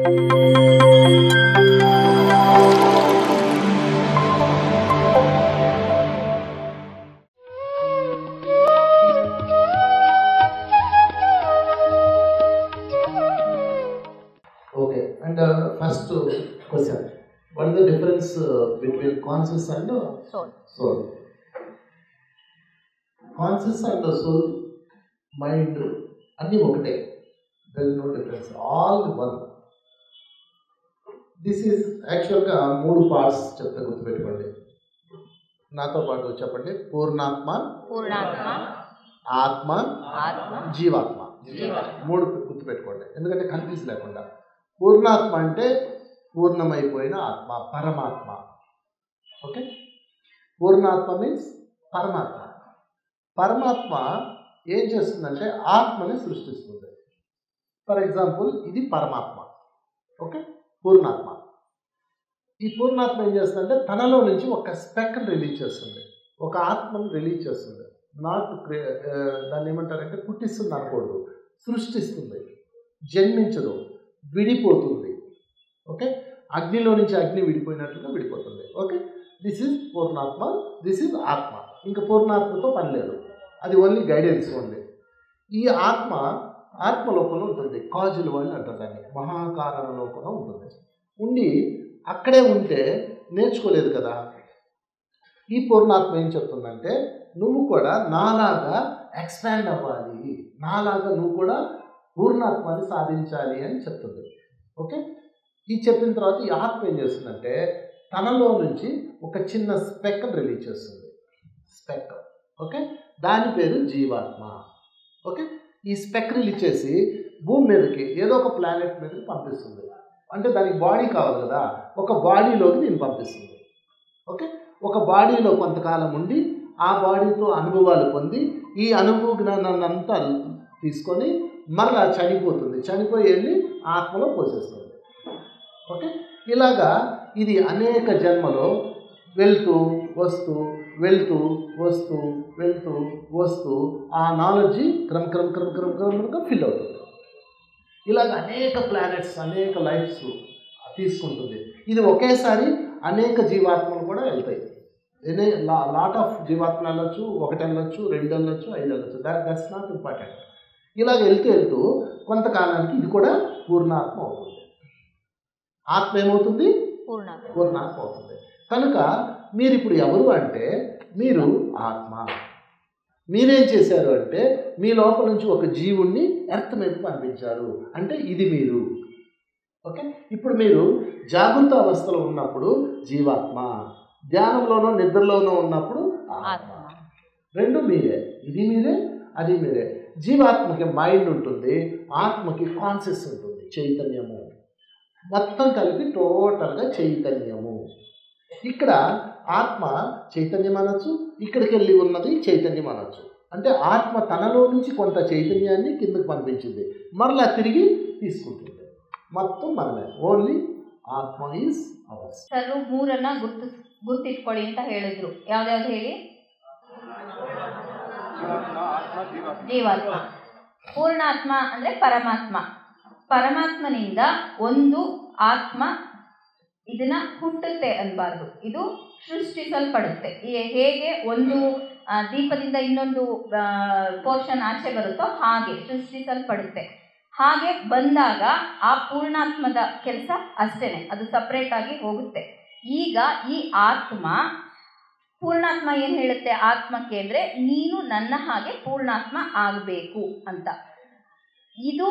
Okay, and first question. What is the difference between conscious and soul? Conscious and the soul, mind, అన్నీ ఒకటే. There is no difference. All one. This is యాక్చువల్గా 3 parts చెప్తే గుర్తుపెట్టుకోండి. నాతో పాటు చెప్పండి. పూర్ణాత్మ, ఆత్మ, జీవాత్మ. 3 గుర్తుపెట్టుకోండి, ఎందుకంటే కన్ఫ్యూజ్ లేకుండా. పూర్ణాత్మ అంటే పూర్ణమైపోయిన ఆత్మ, పరమాత్మ. ఓకే, పూర్ణాత్మ మీన్స్ పరమాత్మ. పరమాత్మ ఏం చేస్తుందంటే ఆత్మని సృష్టిస్తుంది. ఫర్ ఎగ్జాంపుల్ ఇది పరమాత్మ. ఓకే, పూర్ణాత్మ. ఈ పూర్ణాత్మ ఏం చేస్తుందంటే తనలో నుంచి ఒక స్పెక్ని రిలీజ్ చేస్తుంది, ఒక ఆత్మను రిలీజ్ చేస్తుంది. దాన్ని ఏమంటారంటే పుట్టిస్తుంది అనకూడదు, సృష్టిస్తుంది. జన్మించదు, విడిపోతుంది. ఓకే, అగ్నిలో నుంచి అగ్ని విడిపోయినట్లుగా విడిపోతుంది. Okay, this is purnatma, this is atma. ఇంకా పూర్ణాత్మతో పని లేదు, అది ఓన్లీ గైడెన్స్ ఓన్లీ. ఈ ఆత్మ లోపల ఉంటుంది. కాజుల వాళ్ళు అంటారు దాన్ని, మహాకారణ లోపల ఉంటుంది. ఉండి అక్కడే ఉంటే నేర్చుకోలేదు కదా. ఈ పూర్ణాత్మ ఏం చెప్తుందంటే నువ్వు కూడా నాలాగా ఎక్స్పాండ్ అవ్వాలి, నాలాగా నువ్వు కూడా పూర్ణాత్మాన్ని సాధించాలి అని చెప్తుంది. ఓకే, ఇది చెప్పిన తర్వాత ఈ ఆత్మ ఏం చేస్తుందంటే తనలో నుంచి ఒక చిన్న స్పెక్ రిలీజ్ చేస్తుంది. స్పెక్. ఓకే, దాని పేరు జీవాత్మ. ఓకే, ఈ స్పెక్ రిలీజ్ చేసి భూమి మీదకి ఏదో ఒక ప్లానెట్ మీదకి పంపిస్తుంది. అంటే దానికి బాడీ కావాలి కదా, ఒక బాడీలోకి దీన్ని పంపిస్తుంది. ఓకే, ఒక బాడీలో కొంతకాలం ఉండి ఆ బాడీతో అనుభవాలు పొంది ఈ అనుభవ జ్ఞానాన్ని అంతా తీసుకొని మరలా చనిపోతుంది. చనిపోయి వెళ్ళి ఆత్మలో పోసేస్తుంది. ఓకే, ఇలాగా ఇది అనేక జన్మలో వెళ్తూ వస్తూ వెళ్తూ వస్తూ వెళ్తూ వస్తూ ఆ నాలెడ్జి క్రమంగా ఫిల్ అవుతుంది. ఇలాగ అనేక ప్లానెట్స్, అనేక లైఫ్స్ తీసుకుంటుంది. ఇది ఒకేసారి అనేక జీవాత్మలు కూడా వెళ్తాయి. లాట్ ఆఫ్ జీవాత్మలు వెళ్ళొచ్చు, 1 వెళ్ళొచ్చు, 2 వెళ్ళొచ్చు, 5 వెళ్ళొచ్చు. That's not important. ఇలాగ వెళ్తూ కొంతకాలానికి ఇది కూడా పూర్ణాత్మ అవుతుంది. ఆత్మ ఏమవుతుంది? పూర్ణాత్మ అవుతుంది. కనుక మీరు ఇప్పుడు ఎవరు అంటే మీరు ఆత్మ. మీరేం చేశారు అంటే మీ లోపల నుంచి ఒక జీవుణ్ణి ఎర్త్ మీదకి పంపించారు. అంటే ఇది మీరు. ఓకే, ఇప్పుడు మీరు జాగృత అవస్థలో ఉన్నప్పుడు జీవాత్మ, ధ్యానంలోనో నిద్రలోనో ఉన్నప్పుడు ఆత్మ. 2 మీరే. ఇది మీరే, అది మీరే. జీవాత్మకి మైండ్ ఉంటుంది, ఆత్మకి కాన్షియస్ ఉంటుంది, చైతన్యము. మొత్తం కలిపి టోటల్గా చైతన్యము. ఇక్కడ ఆత్మ చైతన్యం అనొచ్చు, ఇక్కడికి వెళ్ళి ఉన్నది చైతన్యం అనొచ్చు. అంటే ఆత్మ తనలో నుంచి కొంత చైతన్యాన్ని కిందకు పంపించింది, మరలా తిరిగి తీసుకుంటుంది. మొత్తం మనమే. ఓన్లీ ಆತ್ಮ ಈಸ್ ಅವರ್ಸ್. ಸರ್ ಮೂರನ್ನ ಗುರ್ತಿಟ್ಕೊಳ್ಳಿ ಅಂತ ಹೇಳಿದ್ರು. ಯಾವ್ದಾವ್ದು ಹೇಳಿ? ಜೀವಾತ್ಮ. ಪೂರ್ಣಾತ್ಮ ಅಂದ್ರೆ ಪರಮಾತ್ಮ. ಪರಮಾತ್ಮನಿಂದ ಒಂದು ಆತ್ಮ ಇದನ್ನ ಹುಟ್ಟುತ್ತೆ ಅನ್ಬಾರ್ದು, ಇದು ಸೃಷ್ಟಿಸಲ್ಪಡುತ್ತೆ. ಹೇಗೆ ಒಂದು ದೀಪದಿಂದ ಇನ್ನೊಂದು ಪೋರ್ಷನ್ ಆಚೆ ಬರುತ್ತೋ ಹಾಗೆ ಸೃಷ್ಟಿಸಲ್ಪಡುತ್ತೆ. ಹಾಗೆ ಬಂದಾಗ ಆ ಪೂರ್ಣಾತ್ಮದ ಕೆಲಸ ಅಷ್ಟೇನೆ, ಅದು ಸಪ್ರೇಟ್ ಆಗಿ ಹೋಗುತ್ತೆ. ಈಗ ಈ ಆತ್ಮ, ಪೂರ್ಣಾತ್ಮ ಏನು ಹೇಳುತ್ತೆ ಆತ್ಮಕ್ಕೆ ಅಂದರೆ, ನೀನು ನನ್ನ ಹಾಗೆ ಪೂರ್ಣಾತ್ಮ ಆಗಬೇಕು ಅಂತ. ಇದು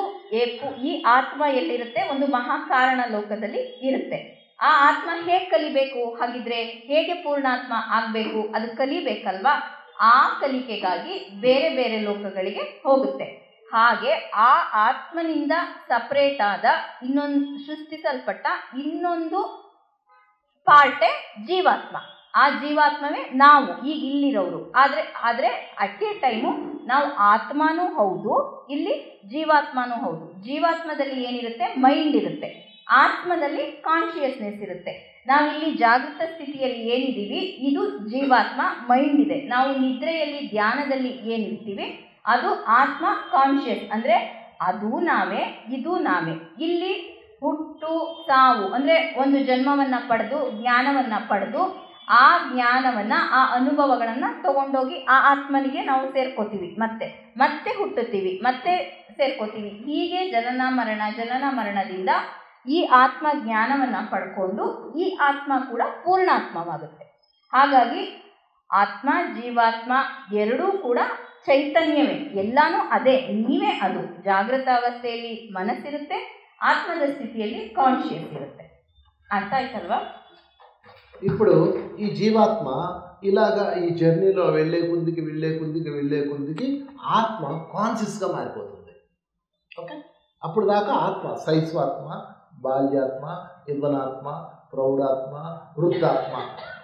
ಈ ಆತ್ಮ ಎಲ್ಲಿರುತ್ತೆ? ಒಂದು ಮಹಾಕಾರಣ ಲೋಕದಲ್ಲಿ ಇರುತ್ತೆ. ಆ ಆತ್ಮ ಹೇಗೆ ಕಲಿಬೇಕು? ಹಾಗಿದ್ರೆ ಹೇಗೆ ಪೂರ್ಣಾತ್ಮ ಆಗಬೇಕು? ಅದು ಕಲಿಬೇಕಲ್ವಾ? ಆ ಕಲಿಕೆಗಾಗಿ ಬೇರೆ ಬೇರೆ ಲೋಕಗಳಿಗೆ ಹೋಗುತ್ತೆ. ಹಾಗೆ ಆ ಆತ್ಮನಿಂದ ಸಪ್ರೇಟ್ ಆದ ಸೃಷ್ಟಿಸಲ್ಪಟ್ಟ ಇನ್ನೊಂದು ಪಾರ್ಟೇ ಜೀವಾತ್ಮ. ಆ ಜೀವಾತ್ಮವೇ ನಾವು ಈಗ ಇಲ್ಲಿರೋರು. ಆದರೆ ಅಟ್ ಎ ಟೈಮು ನಾವು ಆತ್ಮನೂ ಹೌದು, ಇಲ್ಲಿ ಜೀವಾತ್ಮನೂ ಹೌದು. ಜೀವಾತ್ಮದಲ್ಲಿ ಏನಿರುತ್ತೆ? ಮೈಂಡ್ ಇರುತ್ತೆ. ಆತ್ಮದಲ್ಲಿ ಕಾನ್ಷಿಯಸ್ನೆಸ್ ಇರುತ್ತೆ. ನಾವಿಲ್ಲಿ ಜಾಗೃತ ಸ್ಥಿತಿಯಲ್ಲಿ ಏನಿದ್ದೀವಿ ಇದು ಜೀವಾತ್ಮ, ಮೈಂಡ್ ಇದೆ. ನಾವು ನಿದ್ರೆಯಲ್ಲಿ ಧ್ಯಾನದಲ್ಲಿ ಏನಿರ್ತೀವಿ ಅದು ಆತ್ಮ, ಕಾನ್ಷಿಯಸ್. ಅಂದರೆ ಅದು ನಾವೇ, ಇದು ನಾವೇ. ಇಲ್ಲಿ ಹುಟ್ಟು ಸಾವು ಅಂದರೆ ಒಂದು ಜನ್ಮವನ್ನು ಪಡೆದು ಜ್ಞಾನವನ್ನು ಪಡೆದು ಆ ಜ್ಞಾನವನ್ನು ಆ ಅನುಭವಗಳನ್ನು ತಗೊಂಡೋಗಿ ಆ ಆತ್ಮನಿಗೆ ನಾವು ಸೇರ್ಕೋತೀವಿ, ಮತ್ತೆ ಹುಟ್ಟುತ್ತೀವಿ, ಮತ್ತೆ ಸೇರ್ಕೋತೀವಿ. ಹೀಗೆ ಜನನ ಮರಣದಿಂದ ಈ ಆತ್ಮ ಜ್ಞಾನವನ್ನು ಪಡ್ಕೊಂಡು ಈ ಆತ್ಮ ಕೂಡ ಪೂರ್ಣಾತ್ಮವಾಗುತ್ತೆ. ಹಾಗಾಗಿ ಆತ್ಮ ಜೀವಾತ್ಮ ಎರಡೂ ಕೂಡ ಚೈತನ್ಯವೇ, ಎಲ್ಲನೂ ಅದೇ, ನೀವೇ ಅದು. ಜಾಗೃತ ಅವಸ್ಥೆಯಲ್ಲಿ ಮನಸ್ಸಿರುತ್ತೆ, ಆತ್ಮದ ಸ್ಥಿತಿಯಲ್ಲಿ ಕಾನ್ಷಿಯಸ್ ಇರುತ್ತೆ. ಅರ್ಥ ಆಯ್ತಲ್ವಾ? ఇప్పుడు ఈ జీవాత్మ ఇలాగా ఈ జర్నీలో వెళ్ళే కొద్దికి ఆత్మ కాన్షియస్గా మారిపోతుంది. ఓకే, అప్పుడు దాకా ఆత్మ శైశవాత్మ, బాల్యాత్మ, యవ్వనాత్మ, ప్రౌఢాత్మ,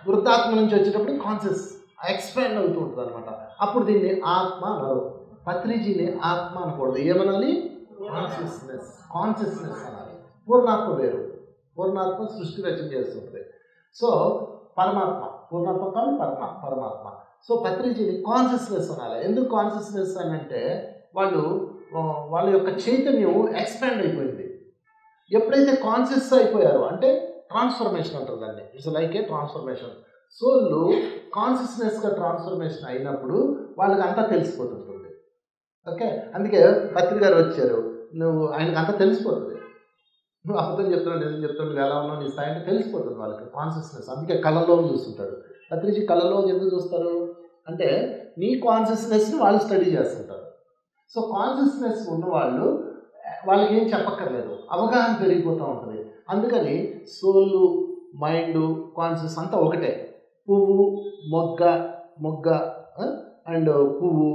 వృద్ధాత్మ నుంచి వచ్చేటప్పుడు కాన్షియస్ ఎక్స్పాండ్ అవుతూ ఉంటుంది అనమాట. అప్పుడు దీన్ని ఆత్మ అనరు. పత్రిజీని ఆత్మ అనకూడదు, ఏమనాలి? కాన్షియస్నెస్ అనాలి. పూర్ణాత్మ వేరు, పూర్ణాత్మ సృష్టి రచన చేస్తుంటుంది. సో పరమాత్మ, పూర్ణాత్మ కాదు పరమాత్మ. సో పత్రిజీని కాన్షియస్నెస్ అనాలి. ఎందుకు కాన్షియస్నెస్ అని అంటే వాళ్ళ యొక్క చైతన్యం ఎక్స్పాండ్ అయిపోయింది. ఎప్పుడైతే కాన్షియస్ అయిపోయారో అంటే ట్రాన్స్ఫర్మేషన్ అంటారు దాన్ని. It's like a transformation. Soul కాన్షియస్నెస్గా ట్రాన్స్ఫర్మేషన్ అయినప్పుడు వాళ్ళకి అంతా తెలిసిపోతుంటుంది. ఓకే, అందుకే పత్రి గారు వచ్చారు, ఆయనకు అంతా తెలిసిపోతుంది. నువ్వు అబద్ధం చెప్తున్నావు, నిజం చెప్తున్నావు, నువ్వు ఎలా ఉన్నావు, నీ స్థాయి అంటే తెలిసిపోతుంది వాళ్ళకి కాన్షియస్నెస్. అందుకే కళ్ళలో చూస్తుంటాడు. పత్రిజీ కళ్ళలో ఎందుకు చూస్తారు అంటే నీ కాన్షియస్నెస్ని వాళ్ళు స్టడీ చేస్తుంటారు. సో కాన్షియస్నెస్ ఉన్నవాళ్ళు వాళ్ళకి ఏం చెప్పక్కర్లేదు, అవగాహన పెరిగిపోతూ ఉంటుంది. అందుకని సోల్, మైండ్, కాన్షియస్ అంతా ఒకటే. పువ్వు, మొగ్గ అండ్ పువ్వు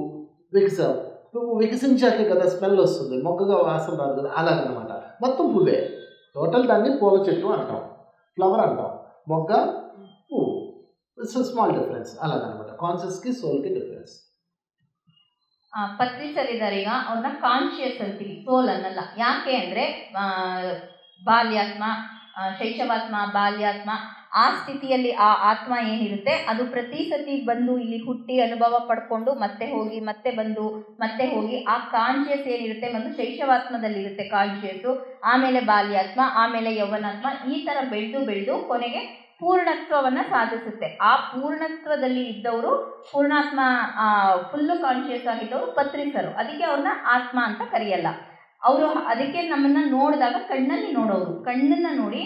వికసించాకే కదా స్మెల్ వస్తుంది, మొగ్గగా వాసన రాదు కదా, అలాగనమాట. మొత్తం పువ్వే, టోటల్ దాన్ని పూల చెట్టు అంటాం, ఫ్లవర్ అంటాం, మొగ్గ, పువ్వు. It's small difference. అలాగనమాట ಕಾನ್ಷಿಯಸ್ಗೆ ಸೋಲ್ಗೆ ಡಿಫರೆನ್ಸ್. ಪತ್ರಿ ಸರ್ ಇದ್ದಾರೆ, ಈಗ ಅವ್ರನ್ನ ಕಾನ್ಷಿಯಸ್ ಅಂತೀವಿ, ಸೋಲ್ ಅನ್ನಲ್ಲ. ಯಾಕೆ ಅಂದರೆ ಬಾಲ್ಯಾತ್ಮ, ಶೈಶವಾತ್ಮ, ಬಾಲ್ಯಾತ್ಮ, ಆ ಸ್ಥಿತಿಯಲ್ಲಿ ಆ ಆತ್ಮ ಏನಿರುತ್ತೆ ಅದು ಪ್ರತಿ ಸತಿ ಬಂದು ಇಲ್ಲಿ ಹುಟ್ಟಿ ಅನುಭವ ಪಡ್ಕೊಂಡು ಮತ್ತೆ ಹೋಗಿ ಮತ್ತೆ ಬಂದು ಮತ್ತೆ ಹೋಗಿ ಆ ಕಾನ್ಷಿಯಸ್ ಏನಿರುತ್ತೆ ಒಂದು ಶೈಶವಾತ್ಮದಲ್ಲಿರುತ್ತೆ ಕಾನ್ಷಿಯಸ್ಸು, ಆಮೇಲೆ ಬಾಲ್ಯಾತ್ಮ, ಆಮೇಲೆ ಯೌವನಾತ್ಮ, ಈ ಥರ ಬೆಳೆದು ಕೊನೆಗೆ ಪೂರ್ಣತ್ವವನ್ನು ಸಾಧಿಸುತ್ತೆ. ಆ ಪೂರ್ಣತ್ವದಲ್ಲಿ ಇದ್ದವರು ಪೂರ್ಣಾತ್ಮ, ಫುಲ್ಲು ಕಾನ್ಷಿಯಸ್ ಆಗಿದ್ದವರು ಪತ್ರಿಸರು. ಅದಕ್ಕೆ ಅವ್ರನ್ನ ಆತ್ಮ ಅಂತ ಕರೆಯಲ್ಲ ಅವರು. ಅದಕ್ಕೆ ನಮ್ಮನ್ನು ನೋಡಿದಾಗ ಕಣ್ಣಲ್ಲಿ ನೋಡೋರು, ಕಣ್ಣನ್ನು ನೋಡಿ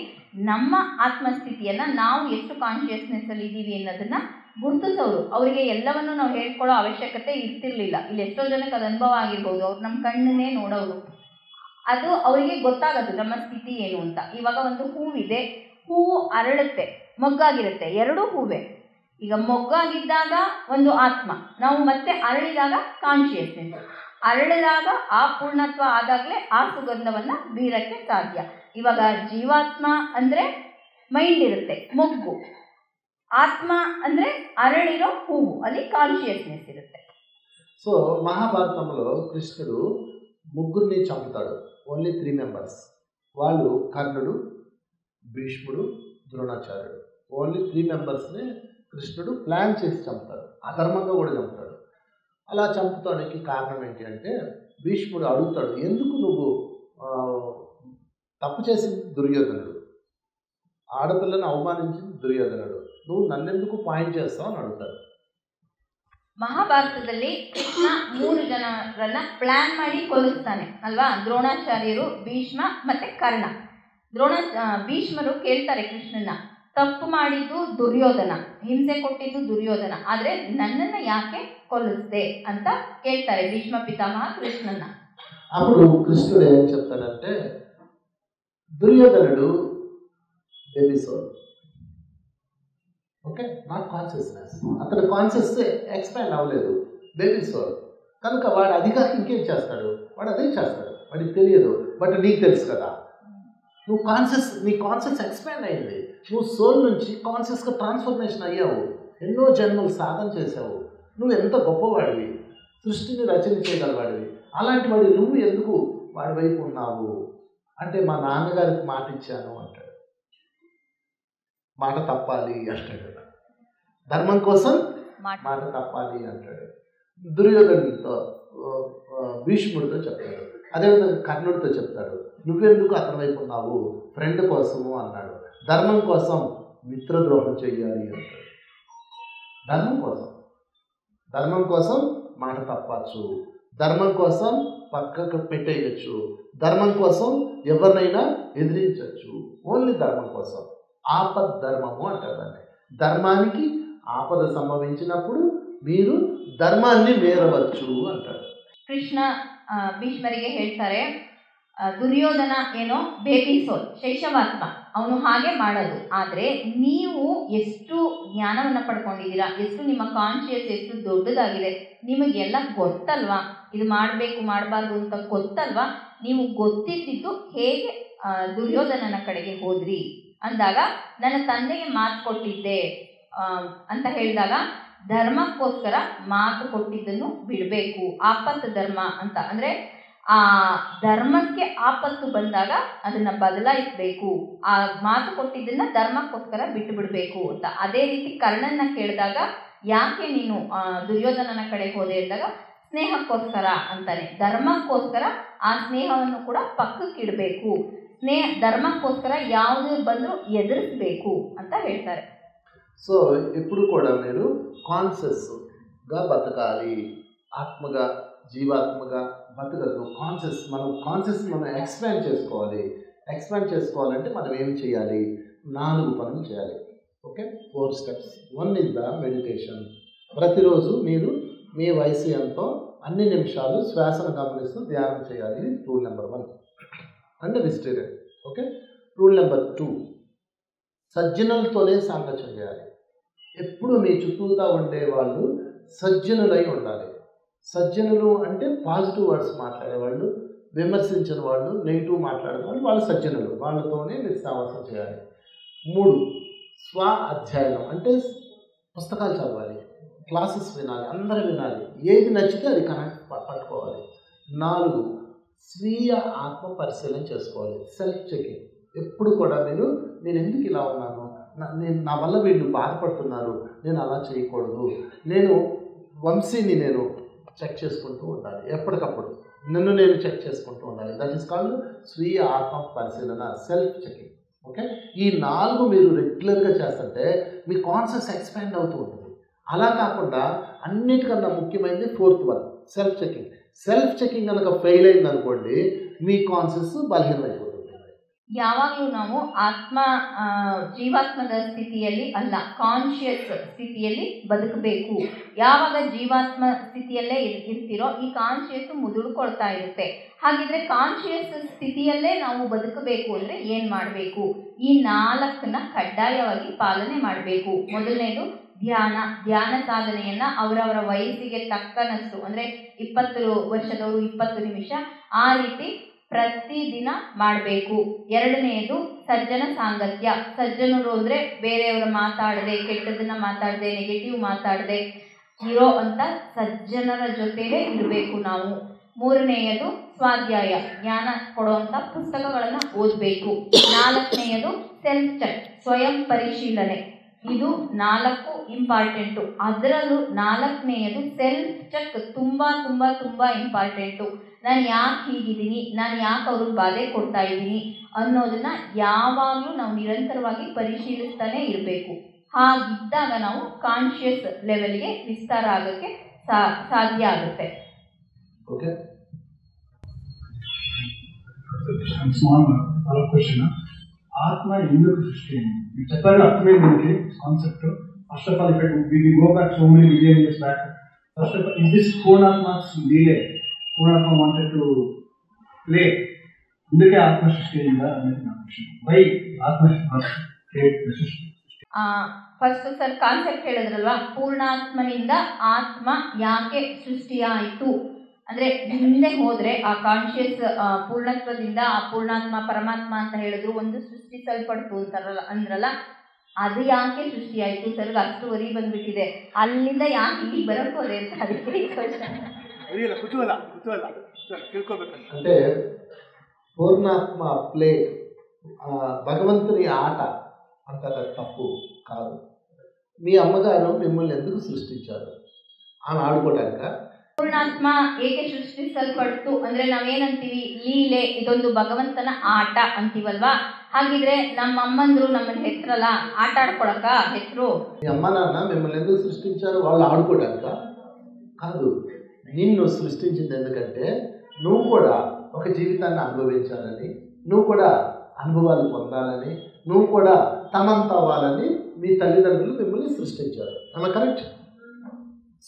ನಮ್ಮ ಆತ್ಮಸ್ಥಿತಿಯನ್ನು ನಾವು ಎಷ್ಟು ಕಾನ್ಷಿಯಸ್ನೆಸ್ಸಲ್ಲಿ ಇದ್ದೀವಿ ಅನ್ನೋದನ್ನು ಗುರುತಿಸೋರು. ಅವರಿಗೆ ಎಲ್ಲವನ್ನು ನಾವು ಹೇಳ್ಕೊಳ್ಳೋ ಅವಶ್ಯಕತೆ ಇರ್ತಿರ್ಲಿಲ್ಲ. ಇಲ್ಲಿ ಎಷ್ಟೋ ಜನಕ್ಕೆ ಅದು ಅನುಭವ ಆಗಿರ್ಬೋದು, ಅವ್ರು ನಮ್ಮ ಕಣ್ಣನ್ನೇ ನೋಡೋರು, ಅದು ಅವರಿಗೆ ಗೊತ್ತಾಗೋದು ನಮ್ಮ ಸ್ಥಿತಿ ಏನು ಅಂತ. ಇವಾಗ ಒಂದು ಹೂವಿದೆ, ಹೂವು ಅರಳುತ್ತೆ, ಮೊಗ್ಗಾಗಿರುತ್ತೆ, ಎರಡೂ ಹೂವೇ. ಈಗ ಮೊಗ್ಗಾಗಿದ್ದಾಗ ಒಂದು ಆತ್ಮ, ನಾವು ಮತ್ತೆ ಅರಳಿದಾಗ ಕಾನ್ಷಿಯಸ್ನೆಸ್, ಅರಳಿದಾಗ ಆ ಪೂರ್ಣತ್ವ ಆದಾಗಲೇ ಆ ಸುಗಂಧವನ್ನು ಬೀರಕ್ಕೆ ಸಾಧ್ಯ. ಇವಾಗ ಜೀವಾತ್ಮ ಅಂದರೆ ಮೈಂಡ್ ಇರುತ್ತೆ, ಮೊಗ್ಗು. ಆತ್ಮ ಅಂದರೆ ಅರಳಿರೋ ಹೂವು, ಅಲ್ಲಿ ಕಾನ್ಷಿಯಸ್ನೆಸ್ ಇರುತ್ತೆ. సో మహాభారతంలో కృష్ణుడు ముగ్గురిని చంపుతాడు, ఓన్లీ 3 మెంబర్స్. వాళ్ళు కర్ణుడు, భీష్ముడు, ద్రోణాచార్యుడు. ఓన్లీ 3 మెంబర్స్ని కృష్ణుడు ప్లాన్ చేసి చంపుతాడు, అధర్మంగా కూడా చంపుతాడు. అలా చంపుతానికి కారణం ఏంటి అంటే భీష్ముడు అడుగుతాడు, ఎందుకు నువ్వు తప్పు చేసింది దుర్యోధనుడు, ఆడపిల్లని అవమానించింది దుర్యోధనుడు, నువ్వు నన్నెందుకు పాయింట్ చేస్తావు అని అడుగుతాడు. ಮಹಾಭಾರತದಲ್ಲಿ ಕೃಷ್ಣ 3 ಜನರನ್ನ ಪ್ಲಾನ್ ಮಾಡಿ ಕೊಲ್ಲಿಸ್ತಾನೆ ಅಲ್ವಾ? ದ್ರೋಣಾಚಾರ್ಯರು, ಭೀಷ್ಮ ಮತ್ತೆ ಕರ್ಣ. ಭೀಷ್ಮರು ಕೇಳ್ತಾರೆ ಕೃಷ್ಣನ, ತಪ್ಪು ಮಾಡಿದ್ದು ದುರ್ಯೋಧನ, ಹಿಂಸೆ ಕೊಟ್ಟಿದ್ದು ದುರ್ಯೋಧನ, ಆದರೆ ನನ್ನನ್ನು ಯಾಕೆ ಕೊಲ್ಲಿಸ್ದೆ ಅಂತ ಕೇಳ್ತಾರೆ ಭೀಷ್ಮ ಪಿತಾಮಹ ಕೃಷ್ಣನ. అప్పుడు కృష్ణుడు ఏం చెప్తాడంటే, దుర్యోధనుడు baby soul, okay, not consciousness. అతను కాన్షియస్ ఎక్స్పాండ్ అవ్వలేదు, బేబీ సోల్. కనుక వాడు అదిగా ఇంకేం చేస్తాడు, వాడు అదే చేస్తాడు, వాడికి తెలియదు, బట్ నీకు తెలుసు కదా. నువ్వు నీ కాన్షియస్ ఎక్స్పాండ్ అయింది, నువ్వు సోల్ నుంచి కాన్షియస్గా ట్రాన్స్ఫర్మేషన్ అయ్యావు, ఎన్నో జన్మలు సాధన చేసావు, నువ్వు ఎంత గొప్పవాడివి, సృష్టిని రచయించగలవాడివి. అలాంటి వాడి నువ్వు ఎందుకు వాడి వైపు ఉన్నావు అంటే, మా నాన్నగారికి మాట ఇచ్చాను అంటాడు, మాట తప్పాలి అంటాడు, ధర్మం కోసం మాట తప్పాలి అంటాడు. దుర్యోధనుడితో భీష్ముడితో చెప్తాడు, అదేవిధంగా కర్ణుడితో చెప్తాడు, నువ్వెందుకు అతని వైపు ఉన్నావు, ఫ్రెండ్ కోసము అన్నాడు. ధర్మం కోసం మిత్రద్రోహం చెయ్యాలి అంటాడు. ధర్మం కోసం మాట తప్పచ్చు, ధర్మం కోసం పక్కకు పెట్టేయచ్చు, ధర్మం కోసం ఎవరినైనా ఎదిరించవచ్చు, ఓన్లీ ధర్మం కోసం. ఆపద్ ధర్మము అంటారు దాన్ని. ధర్మానికి ఆపద సంభవించినప్పుడు మీరు ಧರ್ಮಾన్ని ಮೇರవచ్చు ಅಂತಾರೆ. ಕೃಷ್ಣ ಭೀಷ್ಮರಿಗೆ ಹೇಳ್ತಾರೆ, ದುರ್ಯೋಧನ ಏನೋ ಬೇಬಿ ಸೋಲ್, ಶೈಶವಾತ್ಮ, ಅವನು ಹಾಗೆ ಮಾಡೋದು. ಆದರೆ ನೀವು ಎಷ್ಟು ಜ್ಞಾನವನ್ನು ಪಡ್ಕೊಂಡಿದ್ದೀರಾ, ಎಷ್ಟು ನಿಮ್ಮ ಕಾನ್ಷಿಯಸ್ ಎಷ್ಟು ದೊಡ್ಡದಾಗಿದೆ, ನಿಮಗೆಲ್ಲ ಗೊತ್ತಲ್ವಾ, ಇದು ಮಾಡಬೇಕು ಮಾಡಬಾರ್ದು ಅಂತ ಗೊತ್ತಲ್ವಾ, ನೀವು ಗೊತ್ತಿದ್ದು ಹೇಗೆ ದುರ್ಯೋಧನನ ಕಡೆಗೆ ಹೋದ್ರಿ ಅಂದಾಗ, ನನ್ನ ತಂದೆಗೆ ಮಾತು ಕೊಟ್ಟಿದ್ದೆ ಅಂತ ಹೇಳಿದಾಗ, ಧರ್ಮಕ್ಕೋಸ್ಕರ ಮಾತು ಕೊಟ್ಟಿದ್ದನ್ನು ಬಿಡಬೇಕು. ಆಪತ್ತು ಧರ್ಮ ಅಂತ ಅಂದರೆ ಆ ಧರ್ಮಕ್ಕೆ ಆಪತ್ತು ಬಂದಾಗ ಅದನ್ನು ಬದಲಾಯಿಸಬೇಕು, ಆ ಮಾತು ಕೊಟ್ಟಿದ್ದನ್ನು ಧರ್ಮಕ್ಕೋಸ್ಕರ ಬಿಟ್ಟು ಬಿಡಬೇಕು ಅಂತ. ಅದೇ ರೀತಿ ಕರ್ಣನ್ನ ಕೇಳಿದಾಗ, ಯಾಕೆ ನೀನು ದುರ್ಯೋಧನನ ಕಡೆ ಹೋದೆ ಅಂದಾಗ, ಸ್ನೇಹಕ್ಕೋಸ್ಕರ ಅಂತಾನೆ. ಧರ್ಮಕ್ಕೋಸ್ಕರ ಆ ಸ್ನೇಹವನ್ನು ಕೂಡ ಪಕ್ಕಕ್ಕೆ ಇಡಬೇಕು, ಧರ್ಮಕ್ಕೋಸ್ಕರ ಯಾವುದೇ ಬಂದರೂ ಎದುರಿಸಬೇಕು ಅಂತ ಹೇಳ್ತಾರೆ. సో ఎప్పుడు కూడా మీరు కాన్షియస్గా బతకాలి, ఆత్మగా జీవాత్మగా బతకదు. మనం ఎక్స్పాండ్ చేసుకోవాలి. ఎక్స్పాండ్ చేసుకోవాలంటే మనం ఏం చేయాలి, 4 పనులు చేయాలి. Okay, 4 steps. 1 is the meditation. ప్రతిరోజు మీరు మీ వయసు ఎంతో అన్ని నిమిషాలు శ్వాసను గమనిస్తూ ధ్యానం చేయాలి. Rule number 1. And vegetarian. Okay. Rule number 2, సజ్జనులతోనే సాంగత్యం చేయాలి. ఎప్పుడు మీ చుట్టూతా ఉండేవాళ్ళు సజ్జనులై ఉండాలి. సజ్జనులు అంటే పాజిటివ్ వర్డ్స్ మాట్లాడేవాళ్ళు, విమర్శించిన వాళ్ళు, నెగిటివ్ మాట్లాడేవాళ్ళు, వాళ్ళు సజ్జనులు. వాళ్ళతోనే మీరు సావాసం చేయాలి. 3, స్వ అధ్యయనం అంటే పుస్తకాలు చదవాలి, క్లాసెస్ వినాలి, అందరూ వినాలి, ఏది నచ్చితే అది పట్టుకోవాలి. 4, స్వీయ ఆత్మ పరిశీలన చేసుకోవాలి, సెల్ఫ్ చెకింగ్. ఎప్పుడు కూడా నేను ఎందుకు ఇలా ఉన్నాను, నా వల్ల వీళ్ళు బాధపడుతున్నారు, నేను అలా చేయకూడదు, నేను వంశీని చెక్ చేసుకుంటూ ఉండాలి. ఎప్పటికప్పుడు నేను చెక్ చేసుకుంటూ ఉండాలి. దట్ ఈస్ కాల్డ్ స్వీయ ఆత్మ పరిశీలన, సెల్ఫ్ చెకింగ్. ఓకే, ఈ 4 మీరు రెగ్యులర్గా చేస్తుంటే మీ కాన్షియస్ ఎక్స్పాండ్ అవుతూ ఉంటుంది. అలా కాకుండా అన్నిటికన్నా ముఖ్యమైనది 4th one, self checking. Self checking కనుక ఫెయిల్ అయిందనుకోండి, మీ కాన్షియస్ బలహీనమైపోతుంది. ಯಾವಾಗಲೂ ನಾವು ಜೀವಾತ್ಮದ ಸ್ಥಿತಿಯಲ್ಲಿ ಅಲ್ಲ, ಕಾನ್ಷಿಯಸ್ ಸ್ಥಿತಿಯಲ್ಲಿ ಬದುಕಬೇಕು. ಯಾವಾಗ ಜೀವಾತ್ಮ ಸ್ಥಿತಿಯಲ್ಲೇ ಇರ್ತಿರೋ ಈ ಕಾನ್ಷಿಯಸ್ ಮುದುಡ್ಕೊಳ್ತಾ ಇರುತ್ತೆ. ಹಾಗಿದ್ರೆ ಕಾನ್ಷಿಯಸ್ ಸ್ಥಿತಿಯಲ್ಲೇ ನಾವು ಬದುಕಬೇಕು ಅಂದರೆ ಏನು ಮಾಡಬೇಕು? ಈ 4ನ್ನ ಕಡ್ಡಾಯವಾಗಿ ಪಾಲನೆ ಮಾಡಬೇಕು. ಮೊದಲನೇದು ಧ್ಯಾನ ಸಾಧನೆಯನ್ನು ಅವರವರ ವಯಸ್ಸಿಗೆ ತಕ್ಕನಷ್ಟು, ಅಂದರೆ 20 ವರ್ಷದವರು 20 ನಿಮಿಷ ಆ ರೀತಿ ಪ್ರತಿದಿನ ಮಾಡಬೇಕು. 2ನೇದು ಸಜ್ಜನ ಸಾಂಗತ್ಯ. ಸಜ್ಜನರು ಅಂದರೆ ಬೇರೆಯವರ ಮಾತಾಡದೆ, ಕೆಟ್ಟದನ್ನು ಮಾತಾಡದೆ, ನೆಗೆಟಿವ್ ಮಾತಾಡದೆ ಇರೋ ಅಂತ ಸಜ್ಜನರ ಜೊತೆಲೇ ಇರಬೇಕು ನಾವು. 3ನೇಯದು ಸ್ವಾಧ್ಯಾಯ, ಜ್ಞಾನ ಕೊಡುವಂಥ ಪುಸ್ತಕಗಳನ್ನು ಓದಬೇಕು. 4ನೇಯದು ಸೆಲ್ಫ್ ಚೆಕ್, ಸ್ವಯಂ ಪರಿಶೀಲನೆ. ಇದು 4 ಇಂಪಾರ್ಟೆಂಟು. ಅದರಲ್ಲೂ 4ನೇಯದು ಸೆಲ್ಫ್ ಚೆಕ್ ತುಂಬ ತುಂಬ ತುಂಬ ಇಂಪಾರ್ಟೆಂಟು. ನಾನು ಯಾಕೆ ಹೀಗಿದ್ದೀನಿ, ನಾನು ಯಾಕೆ ಅವ್ರಿಗೆ ಬಾಧೆ ಕೊಡ್ತಾ ಇದ್ದೀನಿ ಅನ್ನೋದನ್ನು ಯಾವಾಗಲೂ ನಾವು ನಿರಂತರವಾಗಿ ಪರಿಶೀಲಿಸ್ತಾನೆ ಇರಬೇಕು. ಹಾಗಿದ್ದಾಗ ನಾವು ಕಾನ್ಷಿಯಸ್ ಲೆವೆಲ್ಗೆ ವಿಸ್ತಾರ ಆಗೋಕ್ಕೆ ಸಾಧ್ಯ ಆಗುತ್ತೆ. ಓಕೆ, ఆత్మ ఎందుకు సృష్టి అయింది మీరు చెప్పారు, అర్థమైంది మనకి concept. First of all we go back so many million years back. First of all, is this పూర్ణాత్మ's delay? పూర్ణాత్మ wanted to play. అందుకే ఆత్మ సృష్టి అయిందా అనేది నా క్వశ్చన్. వై ఆత్మ సృష్టి? ಫಸ್ಟ್ ಸರ್ ಕಾನ್ಸೆಪ್ಟ್ ಹೇಳಿದ್ರಲ್ವಾ, ಪೂರ್ಣಾತ್ಮನಿಂದ ಆತ್ಮ ಯಾಕೆ ಸೃಷ್ಟಿಯಾಯಿತು ಅಂದರೆ, ಹಿಂದೆ ಹೋದರೆ ಆ ಕಾನ್ಷಿಯಸ್ ಪೂರ್ಣತ್ವದಿಂದ ಆ ಪೂರ್ಣಾತ್ಮ ಪರಮಾತ್ಮ ಅಂತ ಹೇಳಿದ್ರು, ಒಂದು ಸೃಷ್ಟಿಸಲ್ಪಡ್ತು ಅಂದ್ರಲ್ಲ, ಅದು ಯಾಕೆ ಸೃಷ್ಟಿಯಾಯಿತು ಸರ್? ಅಷ್ಟುವರಿ ಬಂದ್ಬಿಟ್ಟಿದೆ, ಅಲ್ಲಿಂದ ಯಾಕೆ ಇಲ್ಲಿ ಬರೋಕೋದೆ ಅಂತ ಅದಕ್ಕೆ అంటే పూర్ణాత్మ ప్లే భగవంతుని ఆట అంత తప్పు కాదు. మీ అమ్మగారు మిమ్మల్ని ఎందుకు సృష్టించారు? ఆమె ఆడుకోవడానిక? ಪೂರ್ಣಾತ್ಮ ಏಕೆ ಸೃಷ್ಟಿಸಲ್ಪಡ್ತು ಅಂದ್ರೆ ನಾವೇನಂತೀವಿ, ಲೀಲೆ, ಇದೊಂದು ಭಗವಂತನ ಆಟ ಅಂತೀವಲ್ವಾ. ಹಾಗಿದ್ರೆ ನಮ್ಮ ಅಮ್ಮಂದ್ರು ನಮ್ಮನ್ನ ಹೆತ್ರಲ್ಲ ಆಟ ఆడుకోవడక ಹೆತ್ರು. మీ అమ్మ నాన్న మిమ్మల్ని ఎందుకు సృష్టించారు? వాళ్ళు ఆడుకోవడానిక కాదు. నిన్ను సృష్టించింది ఎందుకంటే నువ్వు కూడా ఒక జీవితాన్ని అనుభవించాలని, నువ్వు కూడా అనుభవాలు పొందాలని, నువ్వు కూడా తమంత అవ్వాలని మీ తల్లిదండ్రులు మిమ్మల్ని సృష్టించారు. అలా కరెక్ట్?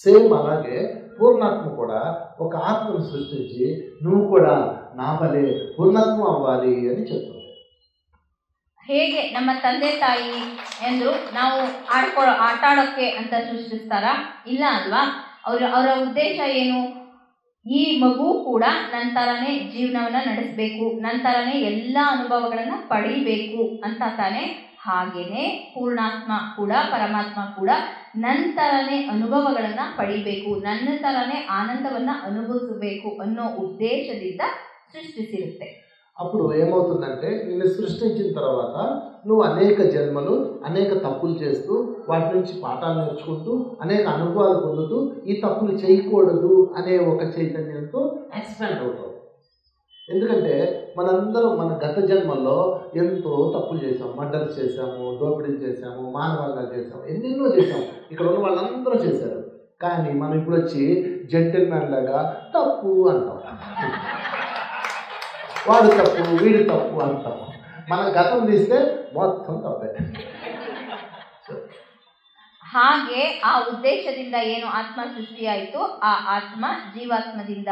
సేమ్ అలాగే పూర్ణాత్మ కూడా ఒక ఆత్మను సృష్టించి నువ్వు కూడా నా వలే పూర్ణాత్మ అవ్వాలి అని చెప్తుంది. ಹೇಗೆ ನಮ್ಮ ತಂದೆ ತಾಯಿ ಎಂದ್ರು ನಾವು ಆಟ ಆಡೋಕ್ಕೆ ಅಂತ ಸೃಷ್ಟಿಸ್ತಾರ? ಇಲ್ಲ ಅಲ್ವಾ. ಅವರ ಉದ್ದೇಶ ಏನು? ಈ ಮಗು ಕೂಡ ನಂತರನೇ ಜೀವನವನ್ನ ನಡೆಸಬೇಕು, ನಂತರನೇ ಎಲ್ಲ ಅನುಭವಗಳನ್ನ ಪಡಿಬೇಕು ಅಂತ ತಾನೆ. ಹಾಗೇನೆ ಪೂರ್ಣಾತ್ಮ ಕೂಡ, ಪರಮಾತ್ಮ ಕೂಡ ನಂತರನೇ ಅನುಭವಗಳನ್ನ ಪಡಿಬೇಕು, ನನ್ನ ತರನೇ ಆನಂದವನ್ನ ಅನುಭವಿಸಬೇಕು ಅನ್ನೋ ಉದ್ದೇಶದಿಂದ సృష్టిసిರುತ್ತೆ. అప్పుడు ఏమవుతుందంటే నిన్ను సృష్టించిన తర్వాత నువ్వు అనేక జన్మలు అనేక తప్పులు చేస్తూ వాటి నుంచి పాఠాలు నేర్చుకుంటూ అనేక అనుభవాలు పొందుతూ ఈ తప్పులు చేయకూడదు అనే ఒక చైతన్యంతో ఎక్స్పాండ్ అవుతావు. ఎందుకంటే మనందరం మన గత జన్మల్లో ఎంతో తప్పులు చేసాము, మర్డర్స్ చేసాము, దోపిడీలు చేసాము, మానవంగా చేసాము, ఎన్నెన్నో చేసాము. ఇక్కడ ఉన్న వాళ్ళందరూ చేశారు. కానీ మనం ఇప్పుడు వచ్చి జెంటిల్మెన్ లాగా తప్పు అంటాం, వాడు తప్పు వీడు తప్పు అంటాము. మన గతం తీస్తే మొత్తం తప్పే. ಹಾಗೆ ಆ ಉದ್ದೇಶದಿಂದ ಏನು ಆತ್ಮ ಸೃಷ್ಟಿಯಾಯಿತು, ಆ ಆತ್ಮ ಜೀವಾತ್ಮದಿಂದ